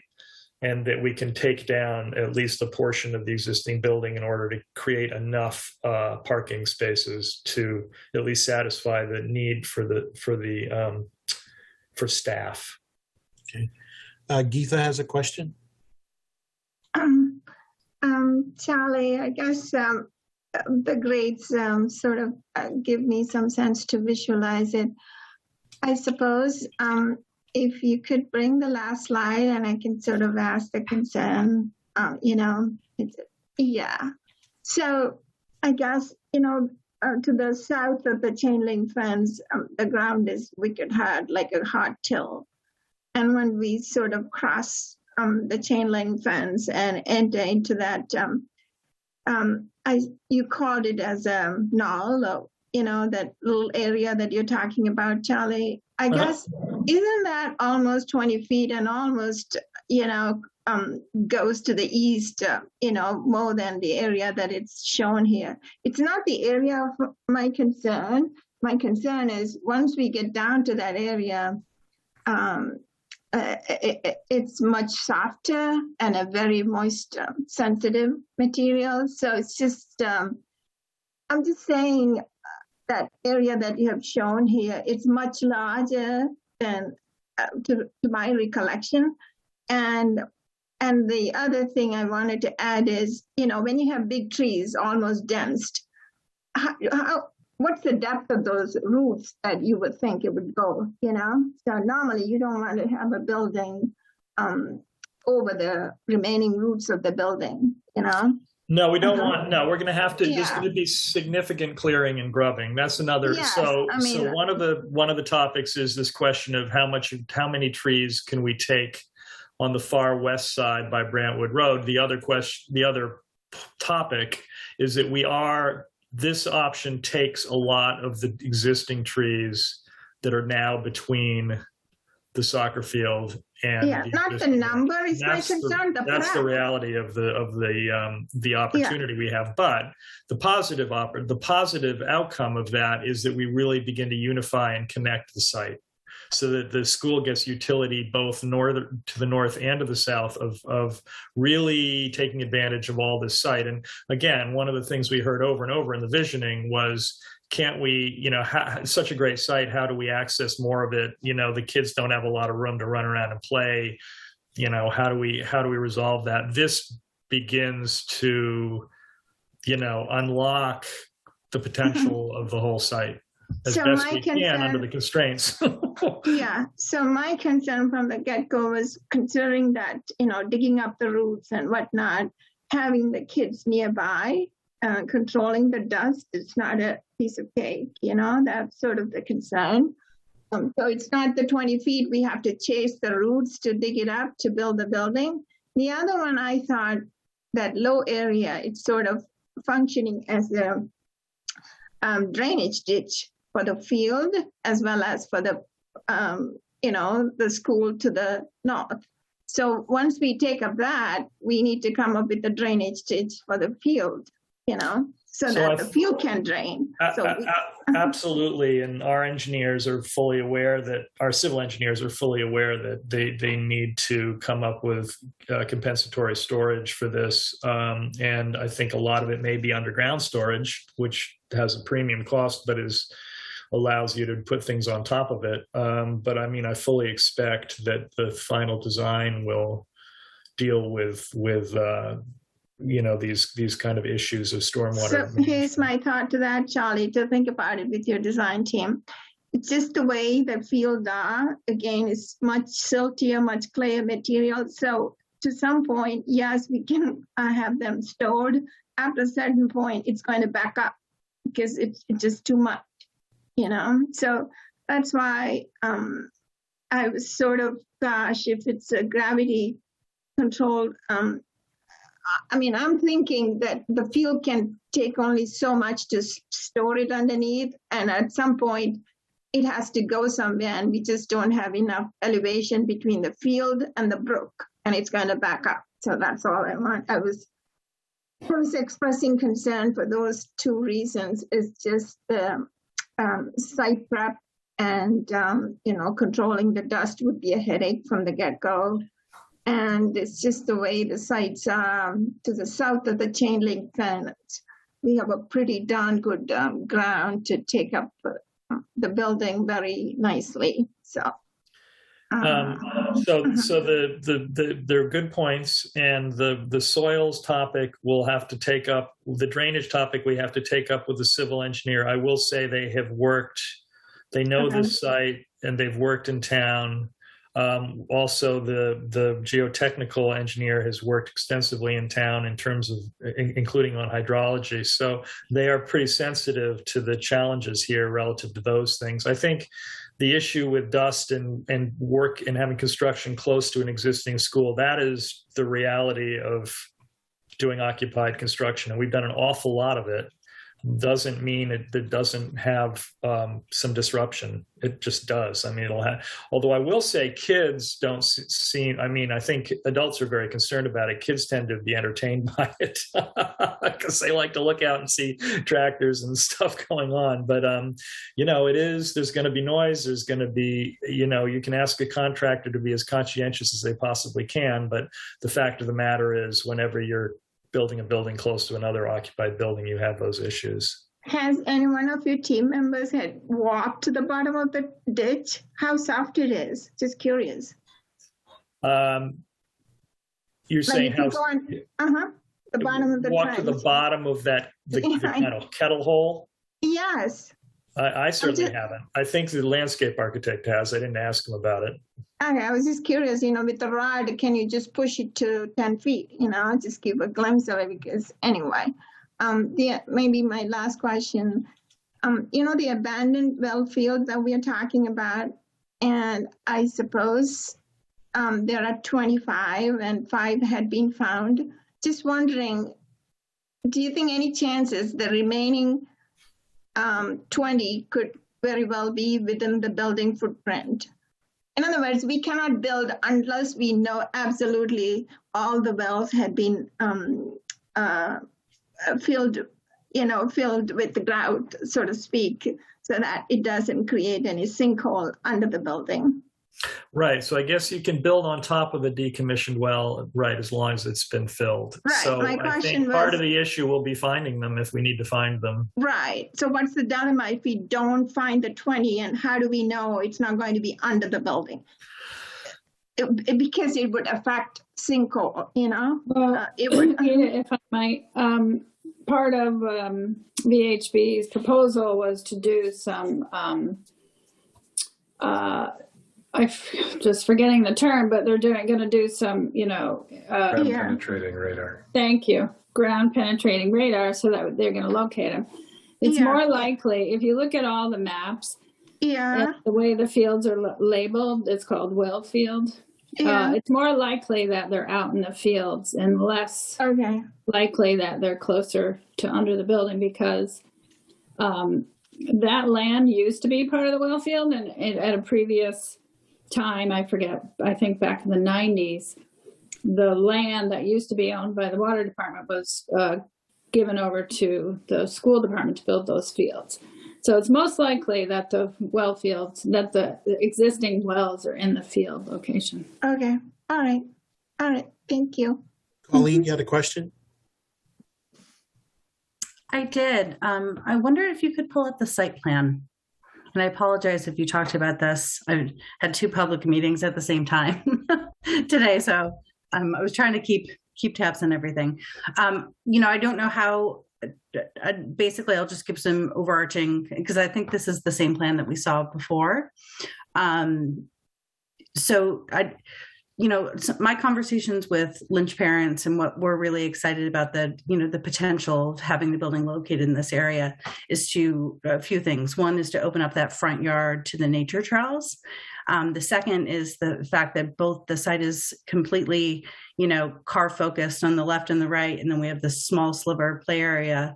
S10: and that we can take down at least a portion of the existing building in order to create enough parking spaces to at least satisfy the need for staff.
S1: Okay. Geetha has a question.
S3: Charlie, I guess the grades sort of give me some sense to visualize it. I suppose if you could bring the last slide and I can sort of ask the concern, So I guess, to the south of the chain link fence, the ground is wicked hard, like a hard till. And when we sort of cross the chain link fence and enter into that, you called it as a knoll, or, that little area that you're talking about, Charlie. I guess, isn't that almost 20 feet and almost, goes to the east, more than the area that it's shown here? It's not the area of my concern. My concern is once we get down to that area, it's much softer and a very moist, sensitive material. So it's just, I'm just saying that area that you have shown here, it's much larger than, to my recollection. And the other thing I wanted to add is, when you have big trees, almost dense, what's the depth of those roots that you would think it would go, So normally you don't want to have a building over the remaining roots of the building,
S10: No, we don't want, no, we're going to have to, there's going to be significant clearing and grubbing. That's another,
S3: Yes,
S10: so one of the topics is this question of how many trees can we take on the far west side by Brantwood Road. The other topic is that this option takes a lot of the existing trees that are now between the soccer field and
S3: not the number is my concern.
S10: That's the reality of the opportunity we have. But the positive outcome of that is that we really begin to unify and connect the site, so that the school gets utility both to the north and to the south of really taking advantage of all this site. And again, one of the things we heard over and over in the visioning was, can't we, such a great site, how do we access more of it? The kids don't have a lot of room to run around and play. How do we resolve that? This begins to, unlock the potential of the whole site. as
S3: So
S10: best
S3: my
S10: we can
S3: concern-
S10: under the constraints.
S3: Yeah, so my concern from the get-go was considering that, digging up the roots and whatnot, having the kids nearby, controlling the dust, it's not a piece of cake, that's sort of the concern. So it's not the 20 feet, we have to chase the roots to dig it up to build the building. The other one, I thought that low area, it's sort of functioning as a drainage ditch for the field as well as for the the school to the north. So once we take up that, we need to come up with a drainage ditch for the field, so that the field can drain.
S10: Absolutely, and our engineers are fully aware that our civil engineers are fully aware that they need to come up with compensatory storage for this, and I think a lot of it may be underground storage, which has a premium cost, but allows you to put things on top of it. But I mean, I fully expect that the final design will deal with these kind of issues of stormwater.
S3: So here's my thought to that, Charlie, to think about it with your design team. It's just the way the fields are. Again, it's much siltier, much clayer material. So to some point, yes, we can have them stored. After a certain point, it's going to back up because it's just too much. So that's why I was sort of, gosh, if it's a gravity controlled, I'm thinking that the field can take only so much to store it underneath. And at some point, it has to go somewhere. And we just don't have enough elevation between the field and the brook. And it's going to back up. So that's all I want. I was expressing concern for those two reasons. It's just the site prep and, controlling the dust would be a headache from the get-go. And it's just the way the sites are to the south of the chain link fence. We have a pretty darn good ground to take up the building very nicely. So
S10: they're good points, and the soils topic we'll have to take up. The drainage topic we have to take up with the civil engineer. I will say they have worked. They know this site, and they've worked in town. Also, the geotechnical engineer has worked extensively in town in terms of including on hydrology. So they are pretty sensitive to the challenges here relative to those things. I think the issue with dust and work and having construction close to an existing school, that is the reality of doing occupied construction. And we've done an awful lot of it. Doesn't mean it doesn't have some disruption. It just does. I mean, it'll have, although I will say kids don't seem, I think adults are very concerned about it. Kids tend to be entertained by it because they like to look out and see tractors and stuff going on. But, there's going to be noise. There's going to be, you can ask a contractor to be as conscientious as they possibly can. But the fact of the matter is, whenever you're building a building close to another occupied building, you have those issues.
S3: Has any one of your team members had walked to the bottom of the ditch? How soft it is? Just curious.
S10: You're saying how?
S3: The bottom of the
S10: walk to the bottom of that the kind of kettle hole?
S3: Yes.
S10: I certainly haven't. I think the landscape architect has. I didn't ask him about it.
S3: Okay, I was just curious, with the rod, can you just push it to 10 feet, just give a glimpse of it because anyway, maybe my last question, the abandoned well field that we are talking about, and I suppose there are 25 and 5 had been found. Just wondering, do you think any chances the remaining 20 could very well be within the building footprint? In other words, we cannot build unless we know absolutely all the wells had been filled with the grout, so to speak, so that it doesn't create any sinkhole under the building.
S10: Right. So I guess you can build on top of the decommissioned well, right, as long as it's been filled.
S3: Right.
S10: So
S3: My
S10: I
S3: question
S10: think
S3: was,
S10: part of the issue will be finding them if we need to find them.
S3: Right. So what's the dilemma if we don't find the 20, and how do we know it's not going to be under the building? Because it would affect sinkhole,
S7: Well,
S3: it would.
S7: if I might, part of VHB's proposal was to do some, just forgetting the term, but they're going to do some,
S10: Ground penetrating radar.
S7: Thank you. Ground penetrating radar, so that they're going to locate them. It's more likely, if you look at all the maps, the way the fields are labeled, it's called well field. It's more likely that they're out in the fields and less likely that they're closer to under the building, because that land used to be part of the well field, and at a previous time, I forget, I think back in the 90s, the land that used to be owned by the water department was given over to the school department to build those fields. So it's most likely that the well fields, that the existing wells are in the field location.
S3: Okay. All right. All right. Thank you.
S1: Colleen, you had a question?
S12: I did. I wondered if you could pull up the site plan. And I apologize if you talked about this. I had 2 public meetings at the same time today, so I was trying to keep tabs on everything. I don't know how. Basically, I'll just give some overarching, because I think this is the same plan that we saw before. My conversations with Lynch parents and what we're really excited about the potential of having the building located in this area is to a few things. One is to open up that front yard to the nature trails. The second is the fact that both the site is completely, car focused on the left and the right. And then we have this small sliver play area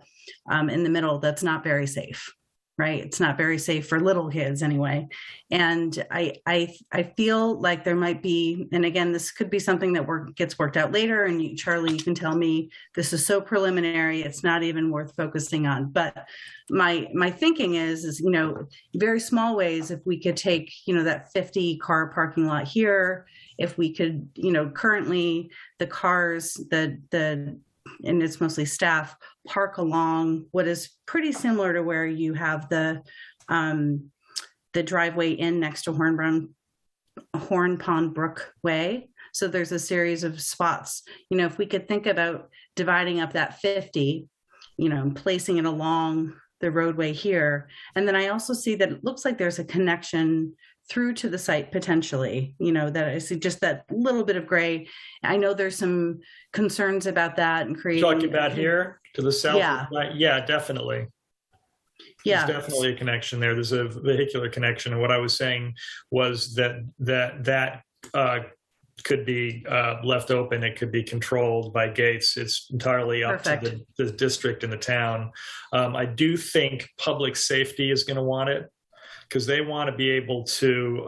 S12: in the middle that's not very safe. Right. It's not very safe for little kids anyway. And I feel like there might be, and again, this could be something that gets worked out later. And Charlie, you can tell me this is so preliminary, it's not even worth focusing on. But my thinking is, very small ways, if we could take, that 50 car parking lot here, if we could, currently the cars, and it's mostly staff, park along what is pretty similar to where you have the driveway in next to Horn Pond Brook Way. So there's a series of spots. If we could think about dividing up that 50, and placing it along the roadway here. And then I also see that it looks like there's a connection through to the site potentially, that I see just that little bit of gray. I know there's some concerns about that and creating.
S10: Talking about here to the south?
S12: Yeah,
S10: definitely.
S12: Yeah.
S10: There's definitely a connection there. There's a vehicular connection. And what I was saying was that could be left open. It could be controlled by gates. It's entirely up to the district and the town. I do think public safety is going to want it, because they want to be able to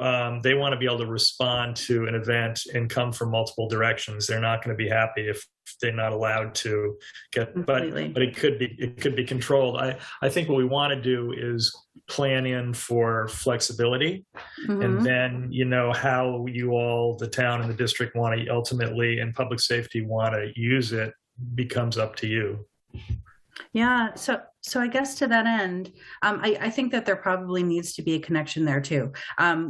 S10: respond to an event and come from multiple directions. They're not going to be happy if they're not allowed to get, but it could be controlled. I think what we want to do is plan in for flexibility, and then how you all, the town and the district, want to ultimately, and public safety want to use it becomes up to you.
S12: Yeah. So I guess to that end, I think that there probably needs to be a connection there too.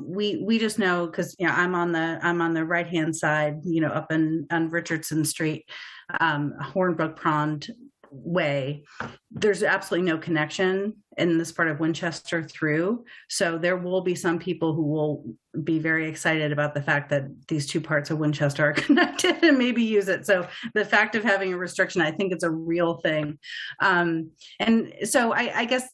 S12: We just know, because I'm on the right hand side, up on Richardson Street, Hornbrook Pond Way. There's absolutely no connection in this part of Winchester through. So there will be some people who will be very excited about the fact that these 2 parts of Winchester are connected and maybe use it. So the fact of having a restriction, I think it's a real thing. And so I guess,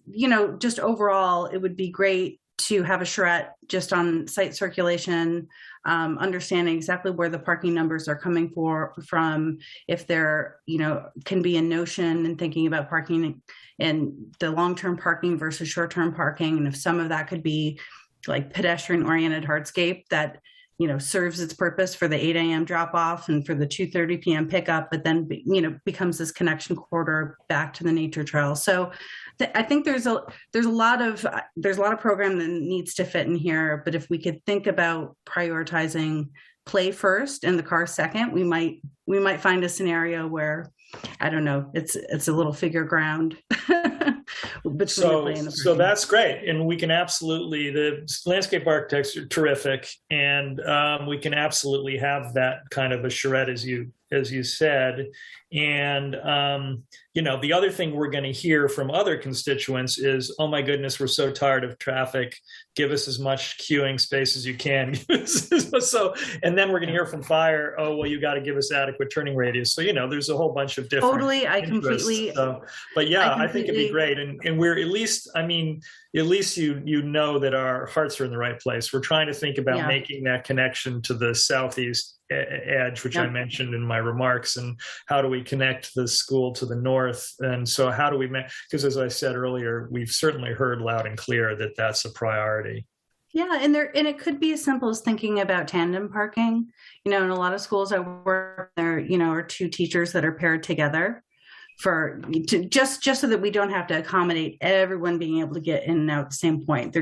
S12: just overall, it would be great to have a charrette just on site circulation, understanding exactly where the parking numbers are coming from, if there, can be a notion and thinking about parking and the long-term parking versus short-term parking. And if some of that could be like pedestrian-oriented hardscape that, serves its purpose for the 8 a.m. drop-off and for the 2:30 p.m. pickup, but then, becomes this connection corridor back to the nature trail. So I think there's a lot of program that needs to fit in here. But if we could think about prioritizing play first and the car second, we might find a scenario where, I don't know, it's a little figure ground.
S10: So that's great. And we can absolutely, the landscape architects are terrific. And we can absolutely have that kind of a charrette, as you as you said. And, the other thing we're going to hear from other constituents is, oh my goodness, we're so tired of traffic. Give us as much queuing space as you can. So, and then we're going to hear from fire, oh, well, you got to give us adequate turning radius. So, there's a whole bunch of different
S12: Totally, I
S10: interests.
S12: completely.
S10: But yeah, I think it'd be great. And we're at least you know that our hearts are in the right place. We're trying to think about making that connection to the southeast edge, which I mentioned in my remarks, and how do we connect the school to the north? And so how do we because as I said earlier, we've certainly heard loud and clear that that's a priority.
S12: Yeah, and it could be as simple as thinking about tandem parking. In a lot of schools I work, there are two teachers that are paired together just so that we don't have to accommodate everyone being able to get in and out at the same point.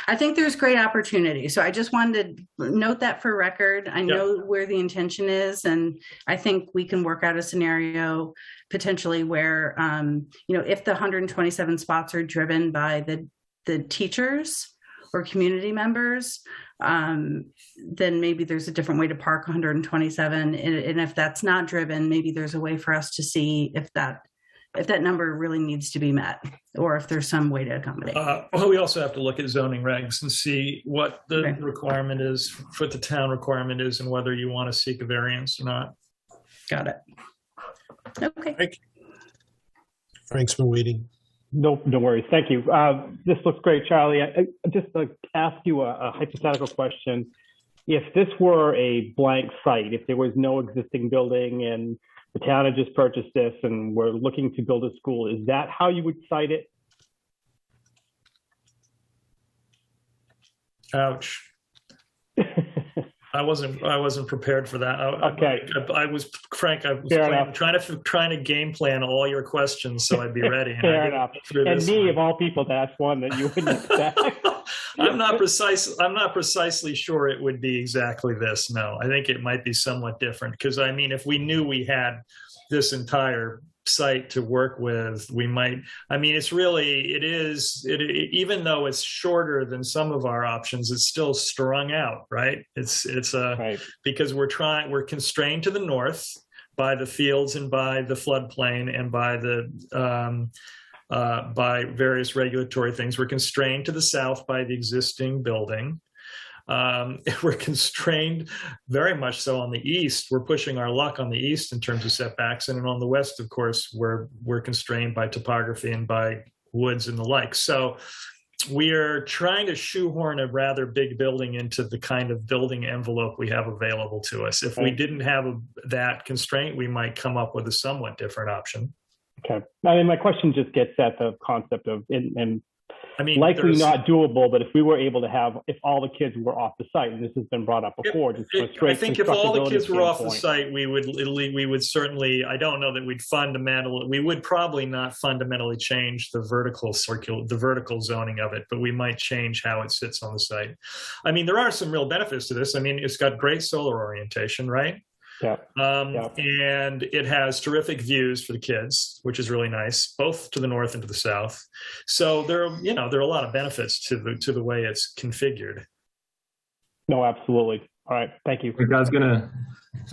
S12: I think there's great opportunity. So I just wanted to note that for record. I know where the intention is, and I think we can work out a scenario potentially where, if the 127 spots are driven by the teachers or community members, then maybe there's a different way to park 127. And if that's not driven, maybe there's a way for us to see if that number really needs to be met, or if there's some way to accommodate.
S10: Well, we also have to look at zoning regs and see what the requirement is, what the town requirement is, and whether you want to seek a variance or not.
S12: Got it. Okay.
S1: Frank's been waiting.
S13: No worries. Thank you. This looks great, Charlie. I just ask you a hypothetical question. If this were a blank site, if there was no existing building and the town had just purchased this and we're looking to build a school, is that how you would cite it?
S10: Ouch. I wasn't prepared for that.
S13: Okay.
S10: I was Frank. I was trying to game plan all your questions so I'd be ready.
S13: Fair enough. And me, of all people, to ask one that you wouldn't expect.
S10: I'm not precisely sure it would be exactly this. No, I think it might be somewhat different because if we knew we had this entire site to work with, we might. Even though it's shorter than some of our options, it's still strung out, right? Because we're constrained to the north by the fields and by the floodplain and by by various regulatory things. We're constrained to the south by the existing building. We're constrained very much so on the east. We're pushing our luck on the east in terms of setbacks. And on the west, of course, we're constrained by topography and by woods and the like. So we're trying to shoehorn a rather big building into the kind of building envelope we have available to us. If we didn't have that constraint, we might come up with a somewhat different option.
S13: Okay. My question just gets at the concept of, likely not doable, but if we were able to if all the kids were off the site, and this has been brought up before,
S10: I think if all the kids were off the site, we would certainly, I don't know that we would probably not fundamentally change the vertical zoning of it, but we might change how it sits on the site. There are some real benefits to this. It's got great solar orientation, right?
S13: Yeah.
S10: And it has terrific views for the kids, which is really nice, both to the north and to the south. So there are a lot of benefits to the way it's configured.
S13: No, absolutely. All right, thank you.
S14: I was gonna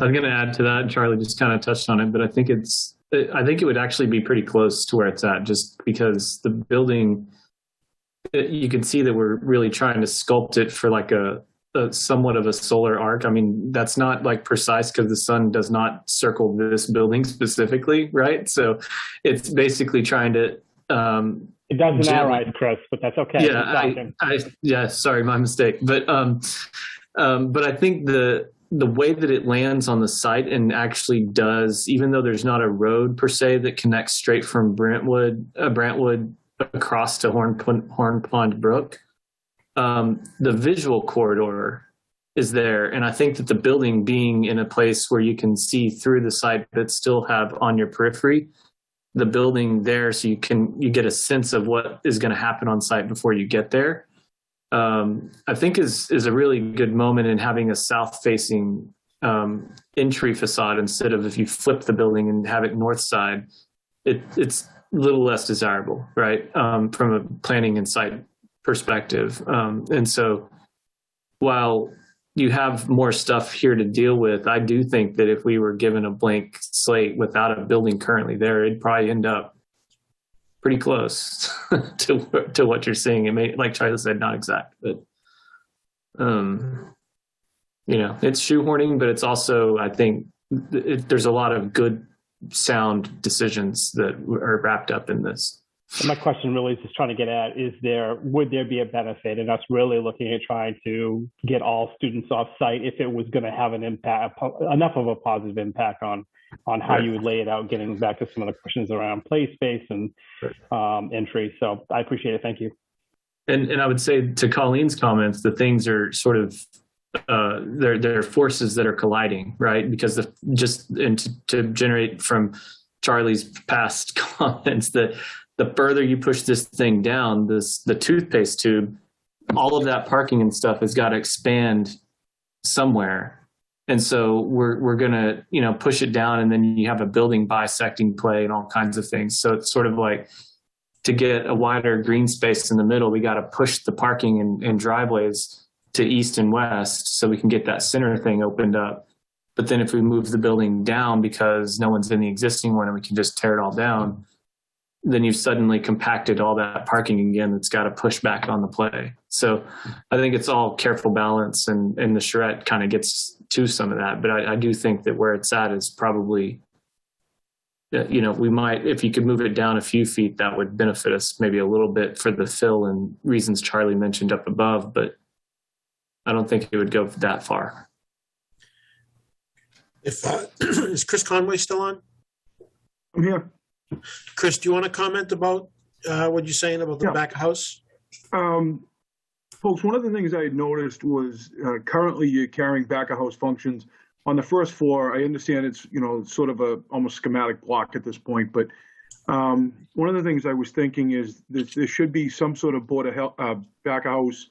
S14: add to that. Charlie just kind of touched on it, but I think it would actually be pretty close to where it's at, just because the building, you can see that we're really trying to sculpt it for like a somewhat of a solar arc. That's not like precise because the sun does not circle this building specifically, right? So it's basically trying to
S13: it doesn't now, Chris, but that's okay.
S14: Sorry, my mistake. But I think the way that it lands on the site and actually does, even though there's not a road per se that connects straight from Brantwood across to Horn Pond Brook, the visual corridor is there. And I think that the building being in a place where you can see through the site, but still have on your periphery the building there, so you get a sense of what is going to happen on site before you get there, I think is a really good moment in having a south-facing entry facade instead of, if you flip the building and have it north side, it's a little less desirable, right? From a planning and site perspective. And so while you have more stuff here to deal with. I do think that if we were given a blank slate without a building currently there, it'd probably end up pretty close to what you're seeing. It may, like Charlie said, not exact, but it's shoehorning, but it's also, I think there's a lot of good sound decisions that are wrapped up in this.
S13: My question really is just trying to get at, would there be a benefit in us really looking at trying to get all students off site if it was going to have an impact, enough of a positive impact on how you would lay it out, getting back to some of the questions around play space and entry. So I appreciate it. Thank you.
S14: And I would say to Colleen's comments, the things are sort of, they're forces that are colliding, right? Because to generate from Charlie's past comments, that the further you push this thing down, the toothpaste tube, all of that parking and stuff has got to expand somewhere. And so we're going to, push it down, and then you have a building bisecting play and all kinds of things. So it's sort of like, to get a wider green space in the middle, we got to push the parking and driveways to east and west so we can get that center thing opened up. But then if we move the building down because no one's in the existing one and we can just tear it all down, then you've suddenly compacted all that parking again that's got to push back on the play. So I think it's all careful balance, and the charrette kind of gets to some of that. But I do think that where it's at is probably, we might, if you could move it down a few feet, that would benefit us maybe a little bit for the fill and reasons Charlie mentioned up above, but I don't think it would go that far.
S1: Is Chris Conway still on?
S6: I'm here.
S1: Chris, do you want to comment about what you're saying about the back house?
S6: Folks, one of the things I had noticed was currently you're carrying back of house functions on the first floor. I understand it's, sort of a almost schematic block at this point, but one of the things I was thinking is that there should be some sort of board of back of house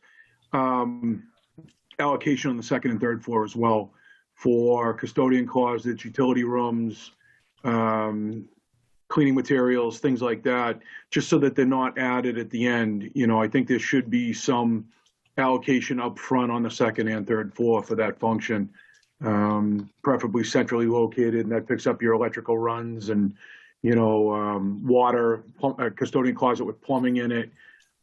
S6: allocation on the second and third floor as well, for custodian closets, utility rooms, cleaning materials, things like that, just so that they're not added at the end. I think there should be some allocation up front on the second and third floor for that function, preferably centrally located, and that picks up your electrical runs and, water, custodian closet with plumbing in it,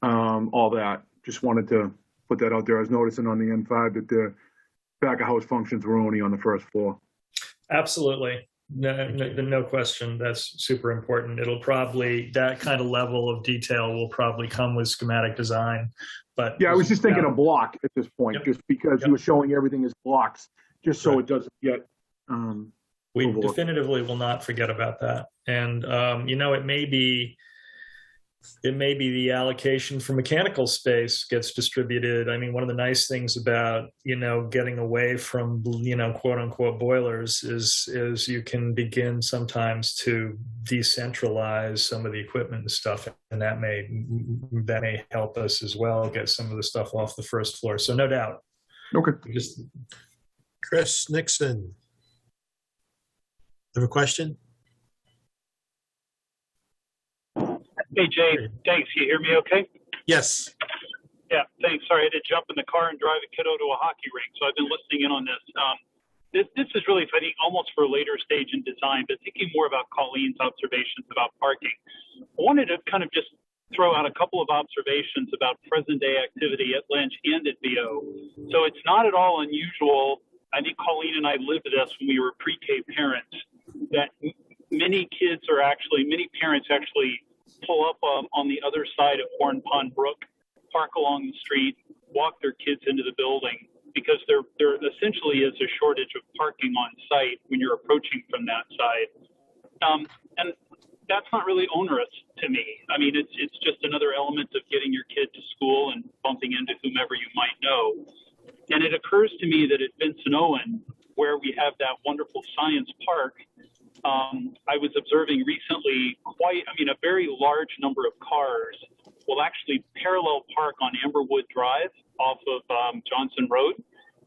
S6: all that. Just wanted to put that out there. I was noticing on the N5 that the back of house functions were only on the first floor.
S10: Absolutely. No question. That's super important. It'll probably, that kind of level of detail will probably come with schematic design. But
S6: yeah, I was just thinking a block at this point, just because you were showing everything as blocks, just so it doesn't get
S10: we
S6: overlooked.
S10: definitively will not forget about that. And it may be the allocation for mechanical space gets distributed. I mean, one of the nice things about, getting away from, quote unquote boilers is you can begin sometimes to decentralize some of the equipment and stuff. And that may help us as well, get some of the stuff off the first floor. So no doubt.
S6: Okay.
S1: Chris Nixon. Have a question?
S15: Hey, Jay, thanks. You hear me okay?
S1: Yes.
S15: Yeah, thanks. Sorry, I had to jump in the car and drive a kiddo to a hockey rink, so I've been listening in on this. This is really, I think, almost for a later stage in design, but thinking more about Colleen's observations about parking. I wanted to kind of just throw out a couple of observations about present-day activity at Lynch and at VO. So it's not at all unusual. I think Colleen and I lived this when we were pre-K parents, that many parents actually pull up on the other side of Horn Pond Brook, park along the street, walk their kids into the building, because there essentially is a shortage of parking on site when you're approaching from that side. And that's not really onerous to me. I mean, it's just another element of getting your kid to school and bumping into whomever you might know. And it occurs to me that at Vincent Owen, where we have that wonderful science park, I was observing recently a very large number of cars will actually parallel park on Amberwood Drive off of Johnson Road.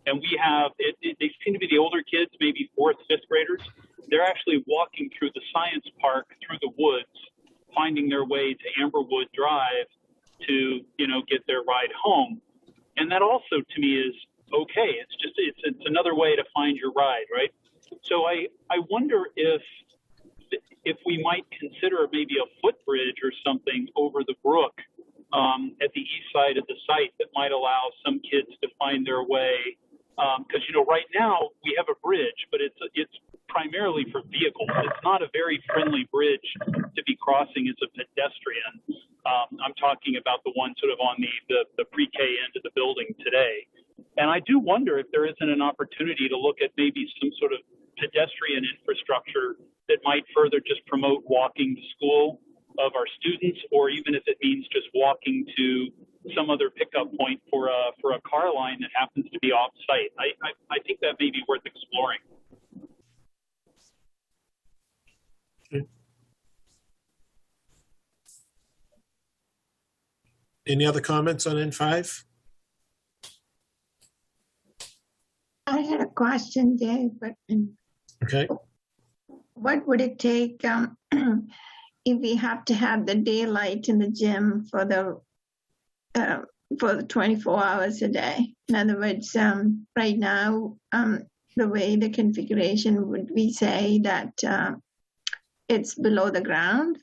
S15: And we have, they seem to be the older kids, maybe 4th, 5th graders. They're actually walking through the science park, through the woods, finding their way to Amberwood Drive to, get their ride home. And that also, to me, is okay. It's another way to find your ride, right? So I wonder if we might consider maybe a footbridge or something over the brook at the east side of the site that might allow some kids to find their way. Because right now we have a bridge, but it's primarily for vehicles. It's not a very friendly bridge to be crossing as a pedestrian. I'm talking about the one sort of on the pre-K end of the building today. And I do wonder if there isn't an opportunity to look at maybe some sort of pedestrian infrastructure that might further just promote walking to school of our students, or even if it means just walking to some other pickup point for a car line that happens to be off site. I think that may be worth exploring.
S1: Any other comments on N5?
S3: I had a question, Dave, but
S1: Okay.
S3: what would it take if we have to have the daylight in the gym for the 24 hours a day? In other words, right now, the way the configuration, would we say that it's below the ground?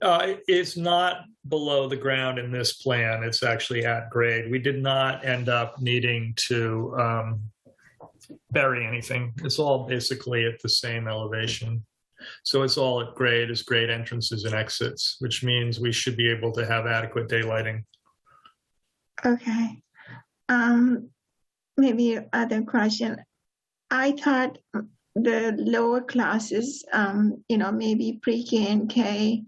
S10: It's not below the ground in this plan. It's actually at grade. We did not end up needing to bury anything. It's all basically at the same elevation. So it's all at grade as grade entrances and exits, which means we should be able to have adequate daylighting.
S3: Okay. Maybe other question. I thought the lower classes, maybe pre-K and K,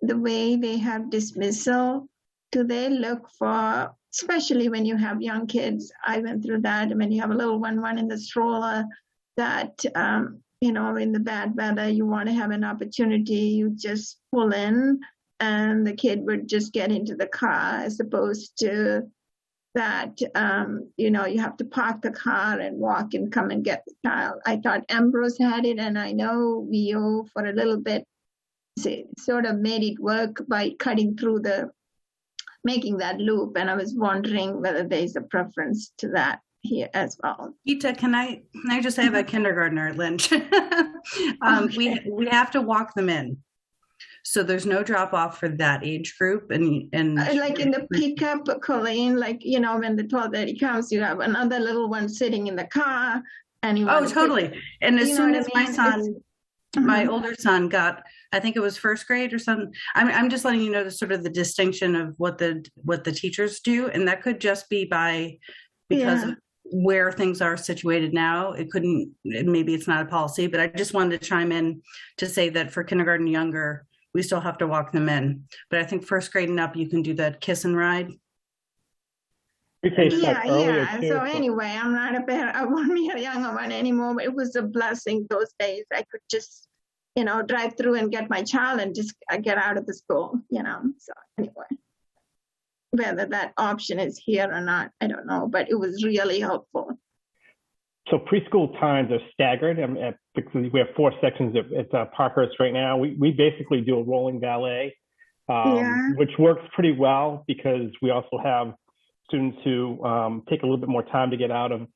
S3: the way they have dismissal, do they look for, especially when you have young kids, I went through that, when you have a little one in the stroller, that, in the bad weather, you want to have an opportunity, you just pull in and the kid would just get into the car, as opposed to that, you have to park the car and walk and come and get the child. I thought Ambrose had it, and I know VO for a little bit sort of made it work by cutting through making that loop. And I was wondering whether there's a preference to that here as well.
S12: Ita, can I just say about kindergartner at Lynch? We have to walk them in. So there's no drop off for that age group. And
S3: like in the pickup, Colleen, when the 12:30 comes, you have another little one sitting in the car. And you
S12: totally. And as soon as my older son got, I think it was first grade or something. I'm just letting you know the sort of the distinction of what the teachers do, and that could just be because of where things are situated now. Maybe it's not a policy, but I just wanted to chime in to say that for kindergarten younger, we still have to walk them in. But I think first grade and up, you can do that kiss and ride.
S3: Yeah. So anyway, I'm not a parent. I won't be a younger one anymore. But it was a blessing those days. I could just, drive through and get my child and just get out of the school. So anyway, whether that option is here or not, I don't know. But it was really helpful.
S13: So preschool times are staggered. Because we have 4 sections at Parkhurst right now. We basically do a rolling valet, which works pretty well because we also have students who take a little bit more time to get out of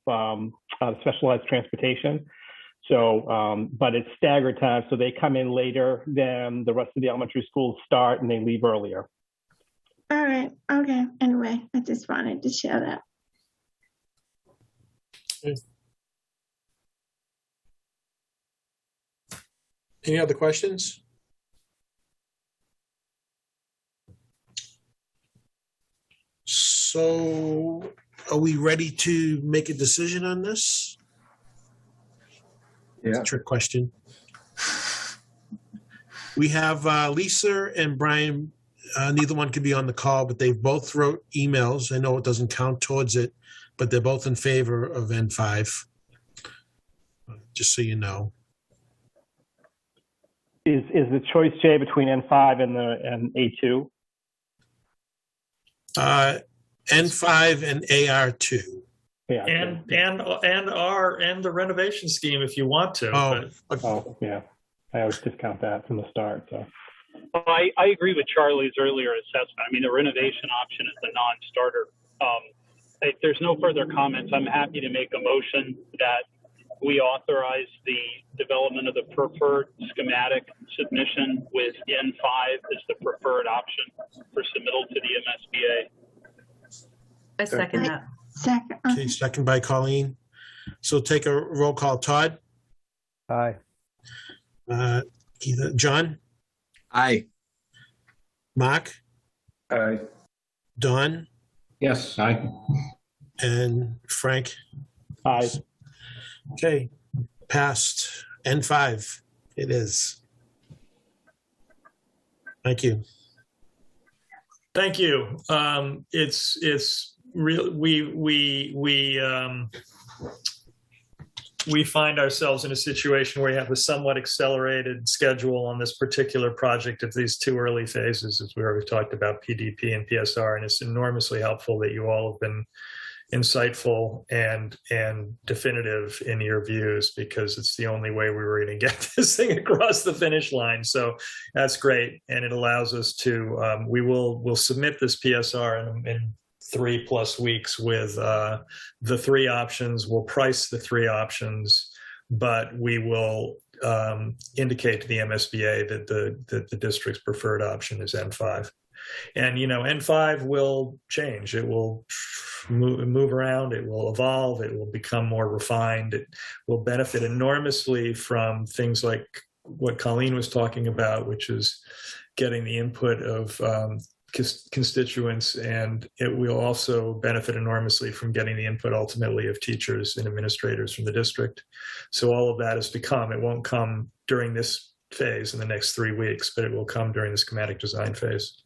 S13: specialized transportation. So, but it's staggered time. So they come in later than the rest of the elementary schools start, and they leave earlier.
S3: All right. Okay. Anyway, I just wanted to share that.
S1: Okay. Any other questions? So are we ready to make a decision on this?
S8: Yeah.
S1: It's a trick question. We have Lisa and Brian. Neither one could be on the call, but they both wrote emails. I know it doesn't count towards it, but they're both in favor of N5. Just so you know.
S13: Is the choice, Jay, between N5 and A2?
S1: N5 and AR2.
S13: Yeah.
S10: And the renovation scheme if you want to.
S13: Yeah. I always discount that from the start. So.
S15: Well, I agree with Charlie's earlier assessment. I mean, the renovation option is the non-starter. if there's no further comments, I'm happy to make a motion that we authorize the development of the preferred schematic submission with N5 as the preferred option for submittal to the MSBA.
S12: I second that.
S3: Second.
S1: Okay, second by Colleen. So take a roll call. Todd?
S16: Aye.
S1: Either John?
S8: Aye.
S1: Mark?
S4: Aye.
S1: Don?
S4: Yes, aye.
S1: And Frank?
S13: Aye.
S1: Okay, passed. N5 it is. Thank you.
S10: Thank you. It's real. We find ourselves in a situation where we have a somewhat accelerated schedule on this particular project of these two early phases, as we already talked about, PDP and PSR, and it's enormously helpful that you all have been insightful and definitive in your views, because it's the only way we were going to get this thing across the finish line. So that's great, and it allows us to we'll submit this PSR in 3+ weeks with the three options. We'll price the three options, but we will indicate to the MSBA that the district's preferred option is N5. And, N5 will change. It will move around. It will evolve. It will become more refined. It will benefit enormously from things like what Colleen was talking about, which is getting the input of constituents, and it will also benefit enormously from getting the input ultimately of teachers and administrators from the district. So all of that is to come. It won't come during this phase in the next 3 weeks, but it will come during the schematic design phase.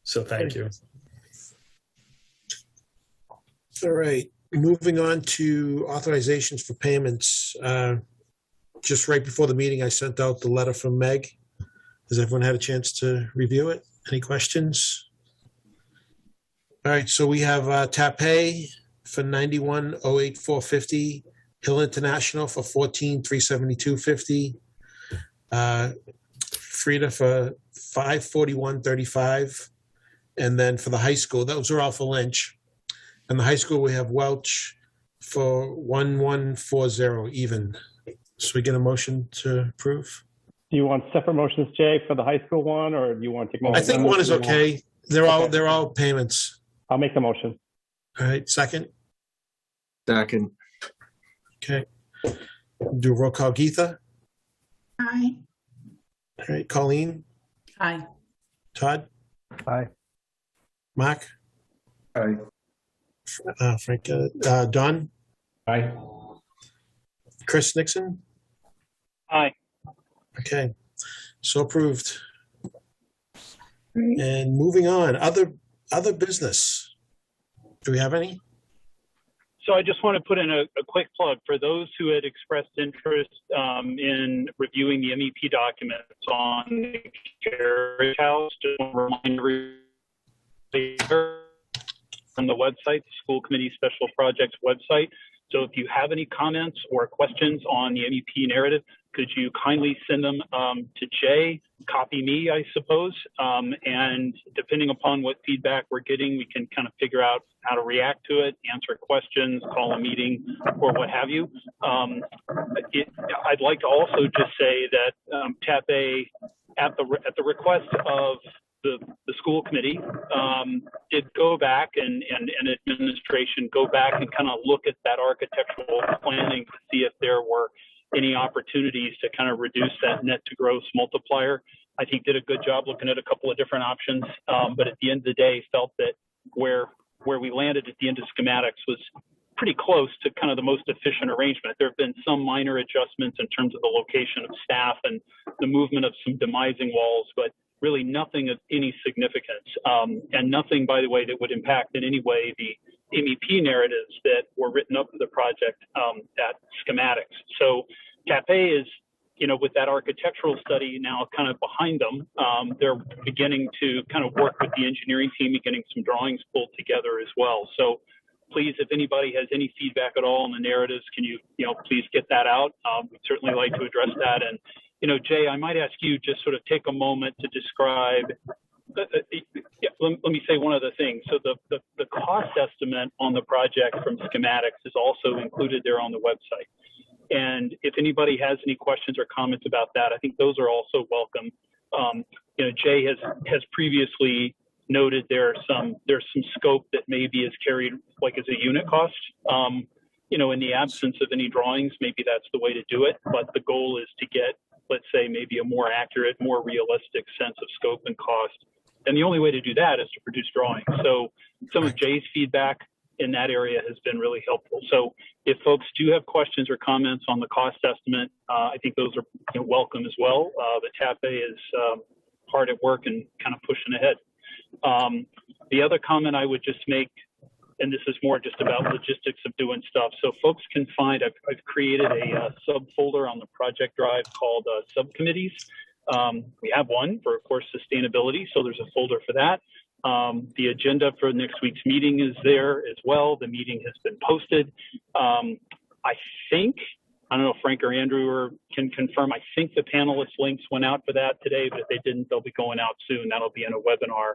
S10: So thank you.
S1: All right, moving on to authorizations for payments. Just right before the meeting, I sent out the letter from Meg. Has everyone had a chance to review it? Any questions? All right, so we have TAPE for $91,084.50, Hill International for $14,372.50, Frida for $541.35, and then for the high school, those are all for Lynch. And the high school, we have Welch for $1,140 even. So we get a motion to approve?
S13: Do you want separate motions, Jay, for the high school one, or do you want to take?
S1: I think one is okay. They're all payments.
S13: I'll make the motion.
S1: All right, second.
S8: Second.
S1: Okay. Do a roll call. Geetha?
S3: Aye.
S1: All right, Colleen?
S12: Aye.
S1: Todd?
S16: Aye.
S1: Mark?
S4: Aye.
S1: Frank? Don?
S4: Aye.
S1: Chris Nixon?
S15: Aye.
S1: Okay, so approved. And moving on, other business. Do we have any?
S15: So I just want to put in a quick plug for those who had expressed interest in reviewing the MEP documents on the carriage house. Just want to remind everybody from the website, the school committee special projects website. So if you have any comments or questions on the MEP narrative, could you kindly send them to Jay, copy me, I suppose, and depending upon what feedback we're getting, we can kind of figure out how to react to it, answer questions, call a meeting, or what have you. I'd like to also just say that TAPE, at the request of the school committee, did go back and administration go back and kind of look at that architectural planning to see if there were any opportunities to kind of reduce that net to gross multiplier. I think did a good job looking at a couple of different options, but at the end of the day felt that where we landed at the end of schematics was pretty close to kind of the most efficient arrangement. There have been some minor adjustments in terms of the location of staff and the movement of some demising walls, but really nothing of any significance, and nothing, by the way, that would impact in any way the MEP narratives that were written up for the project at schematics. So TAPE is, with that architectural study now kind of behind them, they're beginning to kind of work with the engineering team and getting some drawings pulled together as well. So please, if anybody has any feedback at all on the narratives, can you please get that out? We'd certainly like to address that. And Jay, I might ask you just sort of take a moment to describe Yeah, let me say one other thing. So the cost estimate on the project from schematics is also included there on the website. And if anybody has any questions or comments about that, I think those are also welcome. Jay has previously noted there's some scope that maybe is carried like as a unit cost. In the absence of any drawings, maybe that's the way to do it. But the goal is to get, let's say, maybe a more accurate, more realistic sense of scope and cost. And the only way to do that is to produce drawings. So some of Jay's feedback in that area has been really helpful. So if folks do have questions or comments on the cost estimate, I think those are welcome as well. The TAPE is hard at work and kind of pushing ahead. The other comment I would just make, and this is more just about logistics of doing stuff. So folks can find, I've created a subfolder on the project drive called subcommittees. We have one for, of course, sustainability. So there's a folder for that. The agenda for next week's meeting is there as well. The meeting has been posted. I don't know if Frank or Andrew can confirm. I think the panelist links went out for that today, but if they didn't, they'll be going out soon. That'll be in a webinar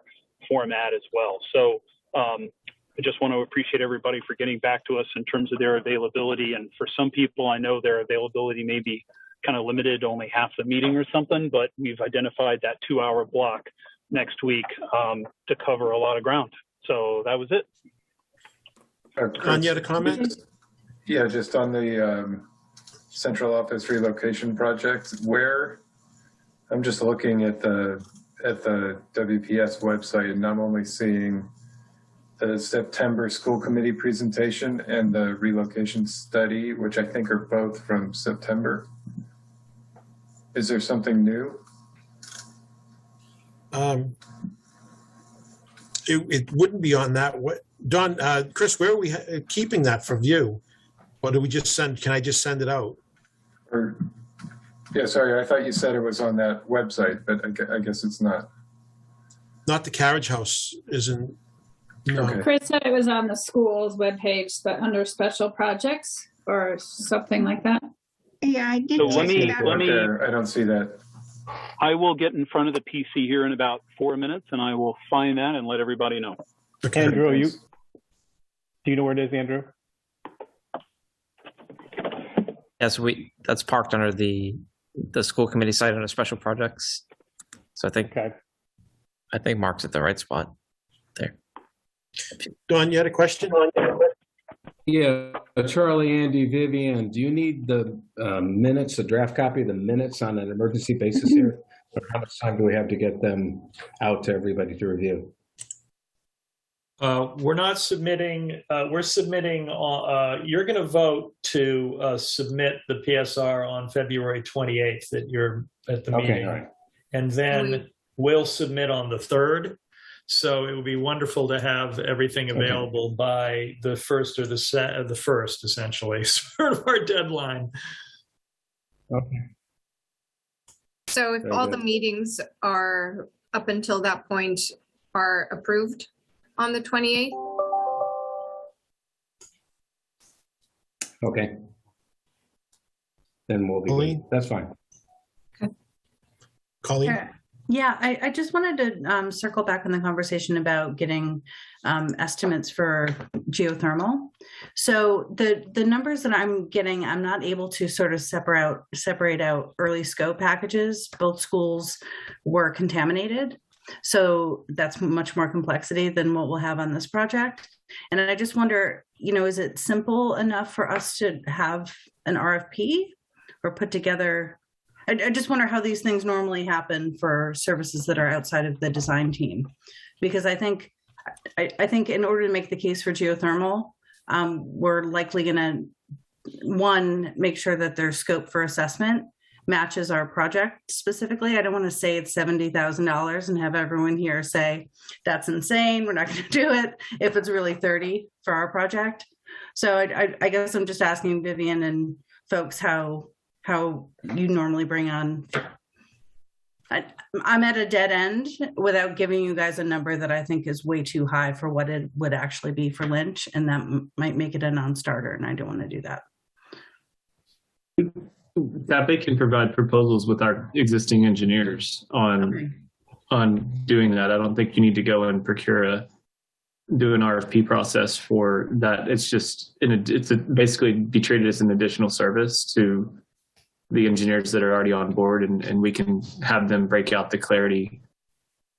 S15: format as well. So I just want to appreciate everybody for getting back to us in terms of their availability. And for some people, I know their availability may be kind of limited, only half the meeting or something, but we've identified that 2-hour block next week to cover a lot of ground. So that was it.
S1: Don, you had a comment?
S16: Yeah, just on the central office relocation project, where I'm just looking at the WPS website, and I'm only seeing the September school committee presentation and the relocation study, which I think are both from September. Is there something new?
S1: It wouldn't be on that. Don, Chris, where are we keeping that for view? Or do we just send? Can I just send it out?
S16: Yeah, sorry, I thought you said it was on that website, but I guess it's not.
S1: Not the carriage house isn't. No.
S16: Okay.
S7: Chris said it was on the school's webpage, but under special projects or something like that.
S3: Yeah, I did.
S15: So let me.
S16: I don't see that.
S15: I will get in front of the PC here in about 4 minutes, and I will find that and let everybody know.
S1: Okay.
S13: Andrew, do you know where it is, Andrew?
S11: Yes, that's parked under the school committee site under special projects. So I think Mark's at the right spot there.
S1: Don, you had a question?
S4: Yeah, Charlie, Andy, Vivian, do you need the minutes, a draft copy of the minutes on an emergency basis here? Or how much time do we have to get them out to everybody to review?
S10: We're not submitting, we're submitting, you're going to vote to submit the PSR on February 28th that you're at the meeting.
S4: Right.
S10: And then we'll submit on the 3rd. So it would be wonderful to have everything available by the 1st or the 1st, essentially, sort of our deadline.
S4: Okay.
S17: So if all the meetings are up until that point are approved on the 28th?
S4: Okay. Then we'll be
S1: Colleen?
S4: That's fine.
S17: Okay.
S1: Colleen?
S12: Yeah, I just wanted to circle back on the conversation about getting estimates for geothermal. So the numbers that I'm getting, I'm not able to sort of separate out early scope packages. Both schools were contaminated. So that's much more complexity than what we'll have on this project. And I just wonder, is it simple enough for us to have an RFP or put together? I just wonder how these things normally happen for services that are outside of the design team, because I think in order to make the case for geothermal, we're likely going to, make sure that their scope for assessment matches our project specifically. I don't want to say it's $70,000 and have everyone here say, that's insane, we're not going to do it, if it's really 30 for our project. So I guess I'm just asking Vivian and folks how you normally bring on. I'm at a dead end without giving you guys a number that I think is way too high for what it would actually be for Lynch, and that might make it a non-starter, and I don't want to do that.
S14: That they can provide proposals with our existing engineers on doing that. I don't think you need to go and do an RFP process for that. It's just basically be treated as an additional service to the engineers that are already on board, and we can have them break out the clarity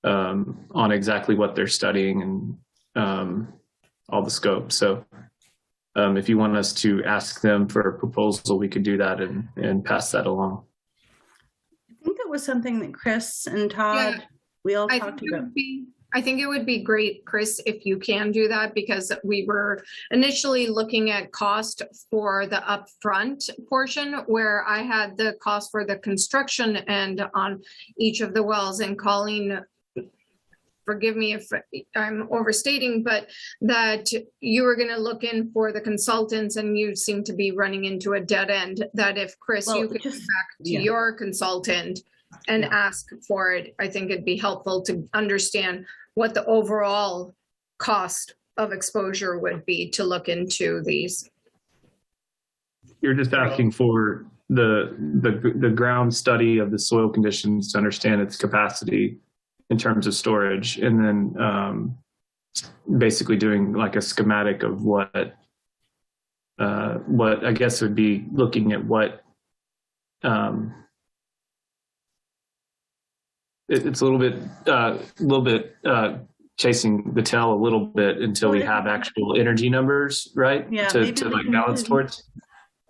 S14: on exactly what they're studying and all the scope. So if you want us to ask them for a proposal, we could do that and pass that along.
S12: I think it was something that Chris and Todd, we all talked about.
S17: I think it would be great, Chris, if you can do that, because we were initially looking at cost for the upfront portion, where I had the cost for the construction and on each of the wells, and Colleen, forgive me if I'm overstating, but that you were going to look in for the consultants, and you seem to be running into a dead end. That if Chris, you could go back to your consultant and ask for it, I think it'd be helpful to understand what the overall cost of exposure would be to look into these.
S14: You're just asking for the ground study of the soil conditions to understand its capacity in terms of storage, and then basically doing like a schematic of what I guess would be looking at what it's a little bit chasing the tail a little bit until we have actual energy numbers, right?
S12: Yeah,
S14: to like balance towards.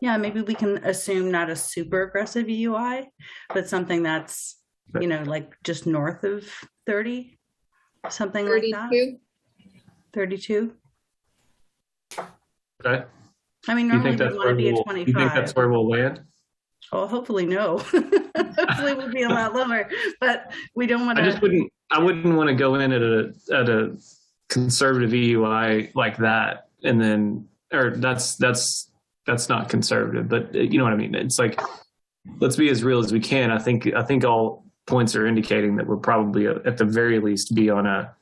S12: Yeah, maybe we can assume not a super aggressive EUI, but something that's, you know, like just north of 30, something
S17: 32?
S12: like that. 32.
S14: Okay.
S12: I mean, normally we want to be at 25.
S14: You think that's where we'll land?
S12: Oh, hopefully no. Hopefully we'll be a lot lower, but we don't want to.
S14: I wouldn't want to go in at a conservative EUI like that, and then, or that's not conservative, but you know what I mean. It's like, let's be as real as we can. I think all points are indicating that we're probably at the very least be on a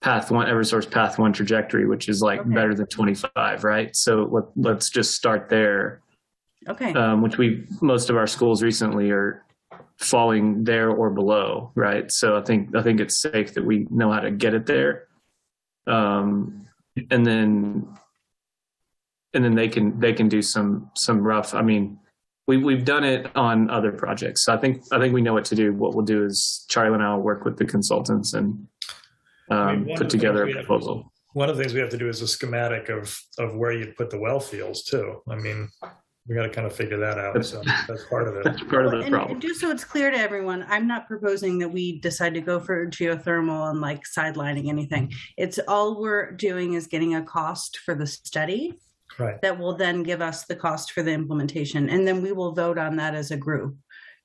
S14: path one, Eversource path one trajectory, which is like better than 25, right? So let's just start there.
S12: Okay.
S14: Which most of our schools recently are falling there or below, right? So I think it's safe that we know how to get it there, and then they can do some rough. I mean, we've done it on other projects, so I think we know what to do. What we'll do is Charlie and I will work with the consultants and put together a proposal.
S10: One of the things we have to do is a schematic of where you'd put the well fields too. I mean, we got to kind of figure that out. So that's part of it.
S14: That's part of the problem.
S12: And just so it's clear to everyone, I'm not proposing that we decide to go for geothermal and like sidelining anything. It's all we're doing is getting a cost for the study.
S10: Right.
S12: That will then give us the cost for the implementation. And then we will vote on that as a group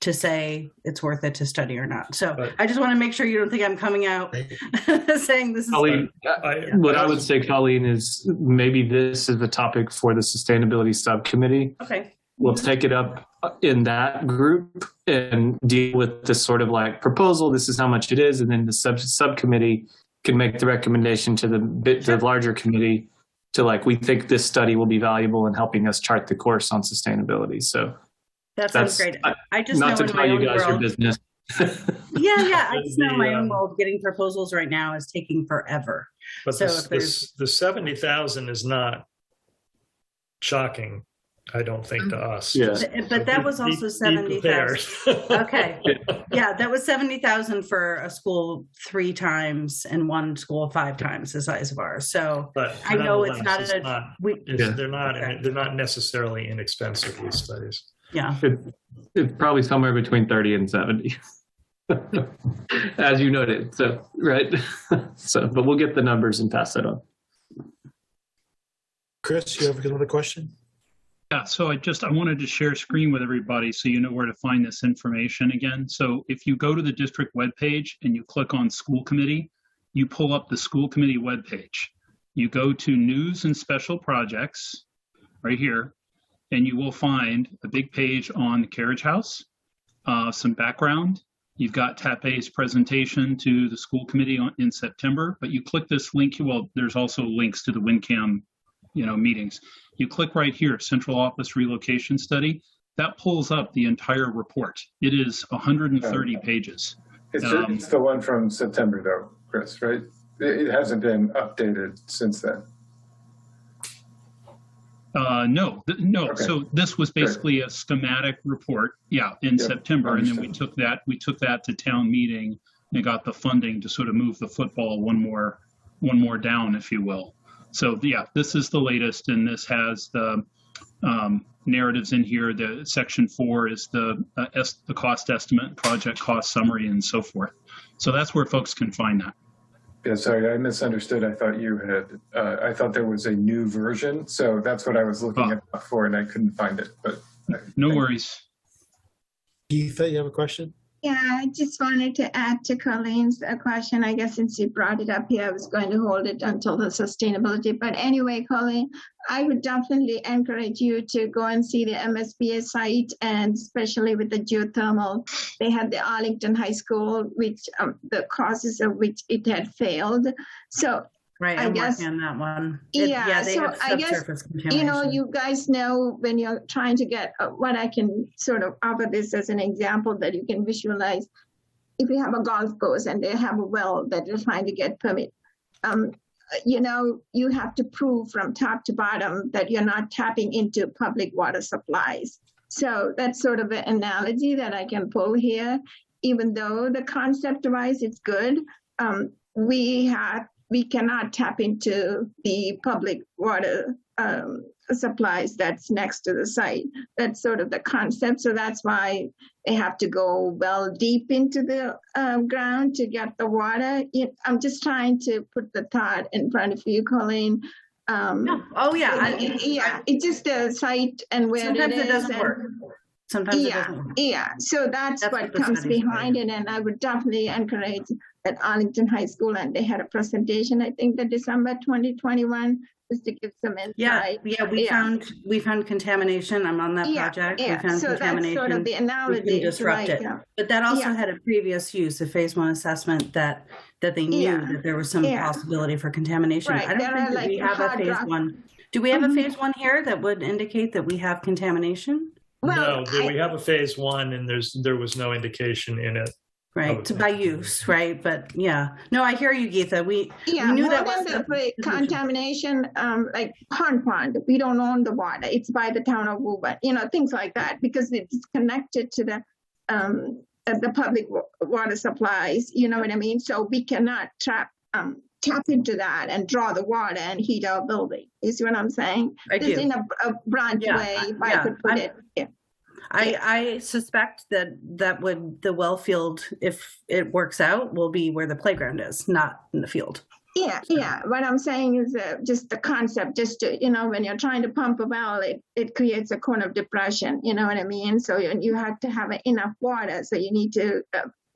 S12: to say it's worth it to study or not. So I just want to make sure you don't think I'm coming out saying this is.
S14: Colleen, what I would say, Colleen, is maybe this is the topic for the sustainability subcommittee.
S12: Okay.
S14: We'll take it up in that group and deal with this sort of like proposal. This is how much it is. And then the subcommittee can make the recommendation to the larger committee to like, we think this study will be valuable in helping us chart the course on sustainability. So
S12: that sounds great. I just
S14: not
S12: know
S14: to
S12: in
S14: tell
S12: my
S14: you
S12: own
S14: guys your
S12: world,
S14: business.
S12: yeah. I just know in my own world, getting proposals right now is taking forever.
S10: But
S12: so
S10: the 70,000 is not shocking, I don't think, to us.
S14: Yeah.
S12: But that was also 70,000. Okay. Yeah, that was 70,000 for a school 3 times and one school 5 times the size of ours. So
S10: but
S12: I know it's not
S10: they're not necessarily inexpensive, these studies.
S12: Yeah.
S14: It's probably somewhere between 30 and 70. As you noted. So right. But we'll get the numbers and pass that on.
S1: Chris, you have another question?
S2: Yeah, so I wanted to share screen with everybody so you know where to find this information again. So if you go to the district webpage and you click on school committee, you pull up the school committee webpage. You go to news and special projects right here, and you will find a big page on the carriage house, some background. You've got TAPE's presentation to the school committee in September, but you click this link, there's also links to the WinCam meetings. You click right here, Central Office Relocation Study. That pulls up the entire report. It is 130 pages.
S16: It's the one from September though, Chris, right? It hasn't been updated since then.
S2: No.
S16: Okay.
S2: So this was basically a schematic report, in September, and then we took that to town meeting and got the funding to sort of move the football one more down, if you will. So this is the latest, and this has the narratives in here. The section 4 is the cost estimate, project cost summary, and so forth. So that's where folks can find that.
S16: Yeah, sorry, I misunderstood. I thought you had, I thought there was a new version. So that's what I was looking at before and I couldn't find it, but.
S2: No worries.
S1: Geetha, you have a question?
S3: Yeah, I just wanted to add to Colleen's question. I guess since you brought it up here, I was going to hold it until the sustainability. But anyway, Colleen, I would definitely encourage you to go and see the MSBA site, and especially with the geothermal. They had the Arlington High School, which the causes of which it had failed. So
S12: right, I'm working on that one.
S3: They
S12: so
S3: have I guess, you guys know when you're trying to get what I can sort of offer this as an example that you can visualize. If you have a golf course and they have a well that you're trying to get permit, you have to prove from top to bottom that you're not tapping into public water supplies. So that's sort of an analogy that I can pull here. Even though the concept-wise it's good, we cannot tap into the public water supplies that's next to the site. That's sort of the concept. So that's why they have to go well deep into the ground to get the water. I'm just trying to put the thought in front of you, Colleen. It's just a site and where
S12: sometimes it doesn't work. Sometimes it doesn't work.
S3: So that's what comes behind it. And I would definitely encourage at Arlington High School, and they had a presentation, I think, the December 2021, just to give some insight.
S12: We found contamination. I'm on that project. We found
S3: so
S12: contamination.
S3: That's sort of the analogy.
S12: We can disrupt it. But that also had a previous use, a phase 1 assessment that they knew that there was some possibility for contamination.
S3: Right.
S12: I don't think that we have a phase 1. Do we have a phase 1 here that would indicate that we have contamination?
S10: Well, no, we have a phase 1 and there was no indication in it.
S12: Right, by use, right? But no, I hear you, Geetha. We knew that was
S3: the contamination, like pond. We don't own the water; it's by the town of Woburn. Things like that, because it's connected to the public water supplies. You know what I mean? So we cannot tap into that and draw the water and heat our building. You see what I'm saying? Just in a branch way, if I could put it. Yeah.
S12: I suspect that the well field, if it works out, will be where the playground is, not in the field.
S3: Yeah. What I'm saying is just the concept, just to, when you're trying to pump a well, it creates a cone of depression. You know what I mean? So you have to have enough water. So you need to,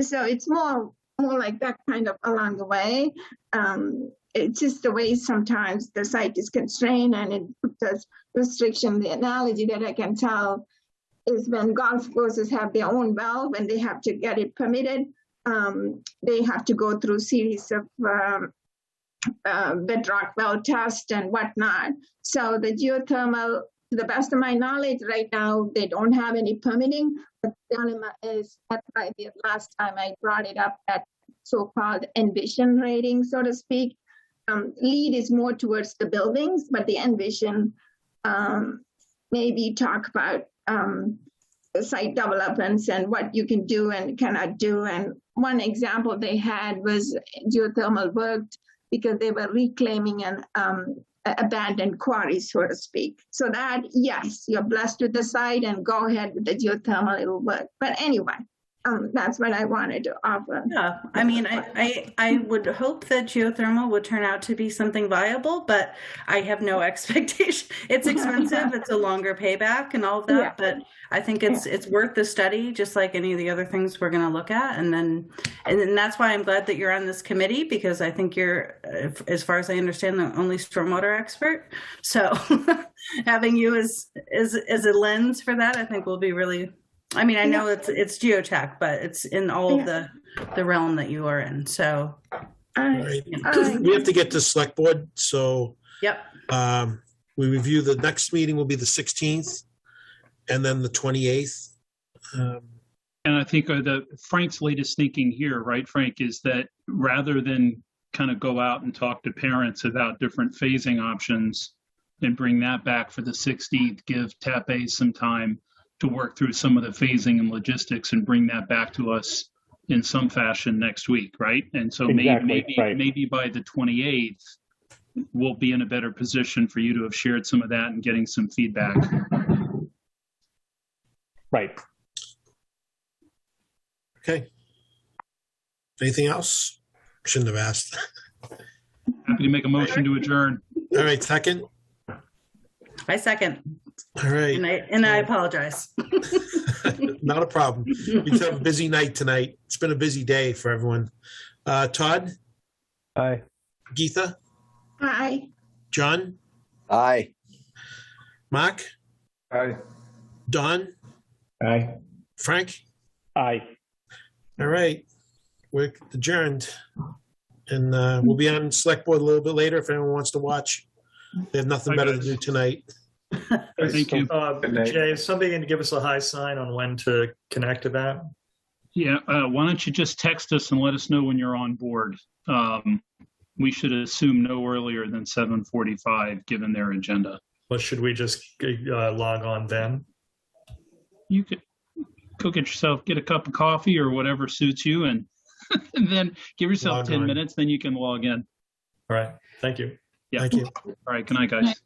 S3: so it's more like that kind of along the way. It's just the way sometimes the site is constrained and it puts us restriction. The analogy that I can tell is when golf courses have their own well, when they have to get it permitted, they have to go through series of bedrock well test and whatnot. So the geothermal, to the best of my knowledge, right now, they don't have any permitting. But the dilemma is, that's why the last time I brought it up, that so-called envision rating, so to speak. LEED is more towards the buildings, but the envision maybe talk about site developments and what you can do and cannot do. And one example they had was geothermal worked because they were reclaiming an abandoned quarry, so to speak. So that, yes, you're blessed with the site and go ahead with the geothermal, it'll work. But anyway, that's what I wanted to offer.
S12: Yeah, I mean, I would hope that geothermal would turn out to be something viable, but I have no expectation. It's expensive, it's a longer payback and all of that, but I think it's worth the study, just like any of the other things we're going to look at. And then that's why I'm glad that you're on this committee, because I think you're, as far as I understand, the only stormwater expert. So having you as a lens for that, I think will be really. I mean, I know it's geotech, but it's in all of the realm that you are in. So,
S1: right. We have to get to select board. So, we review the next meeting will be the 16th, and then the 28th.
S2: And I think Frank's latest thinking here, right, Frank, is that rather than kind of go out and talk to parents about different phasing options and bring that back for the 16th, give TAP-A some time to work through some of the phasing and logistics and bring that back to us in some fashion next week, right? And so maybe by the 28th, we'll be in a better position for you to have shared some of that and getting some feedback.
S13: Right.
S1: Okay. Anything else? Shouldn't have asked.
S2: Happy to make a motion to adjourn.
S1: All right, second.
S12: I second.
S1: All right.
S12: And I apologize.
S1: Not a problem. We have a busy night tonight. It's been a busy day for everyone. Todd?
S13: Aye.
S1: Geetha?
S3: Aye.
S1: John?
S8: Aye.
S1: Mark?
S16: Aye.
S1: Don?
S4: Aye.
S1: Frank?
S13: Aye.
S1: All right. We're adjourned. And we'll be on Select Board a little bit later if anyone wants to watch. They have nothing better to do tonight.
S2: Thank you.
S10: Jay, is somebody going to give us a high sign on when to connect to that?
S2: Yeah, why don't you just text us and let us know when you're on board? We should assume no earlier than 7:45, given their agenda.
S10: Well, should we just log on then?
S2: You could go get yourself, get a cup of coffee or whatever suits you, and, and then give yourself
S1: Log
S2: 10
S1: on.
S2: minutes, then you can log in.
S10: All right. Thank you.
S2: Yeah.
S1: Thank you.
S2: All right. Good night, guys.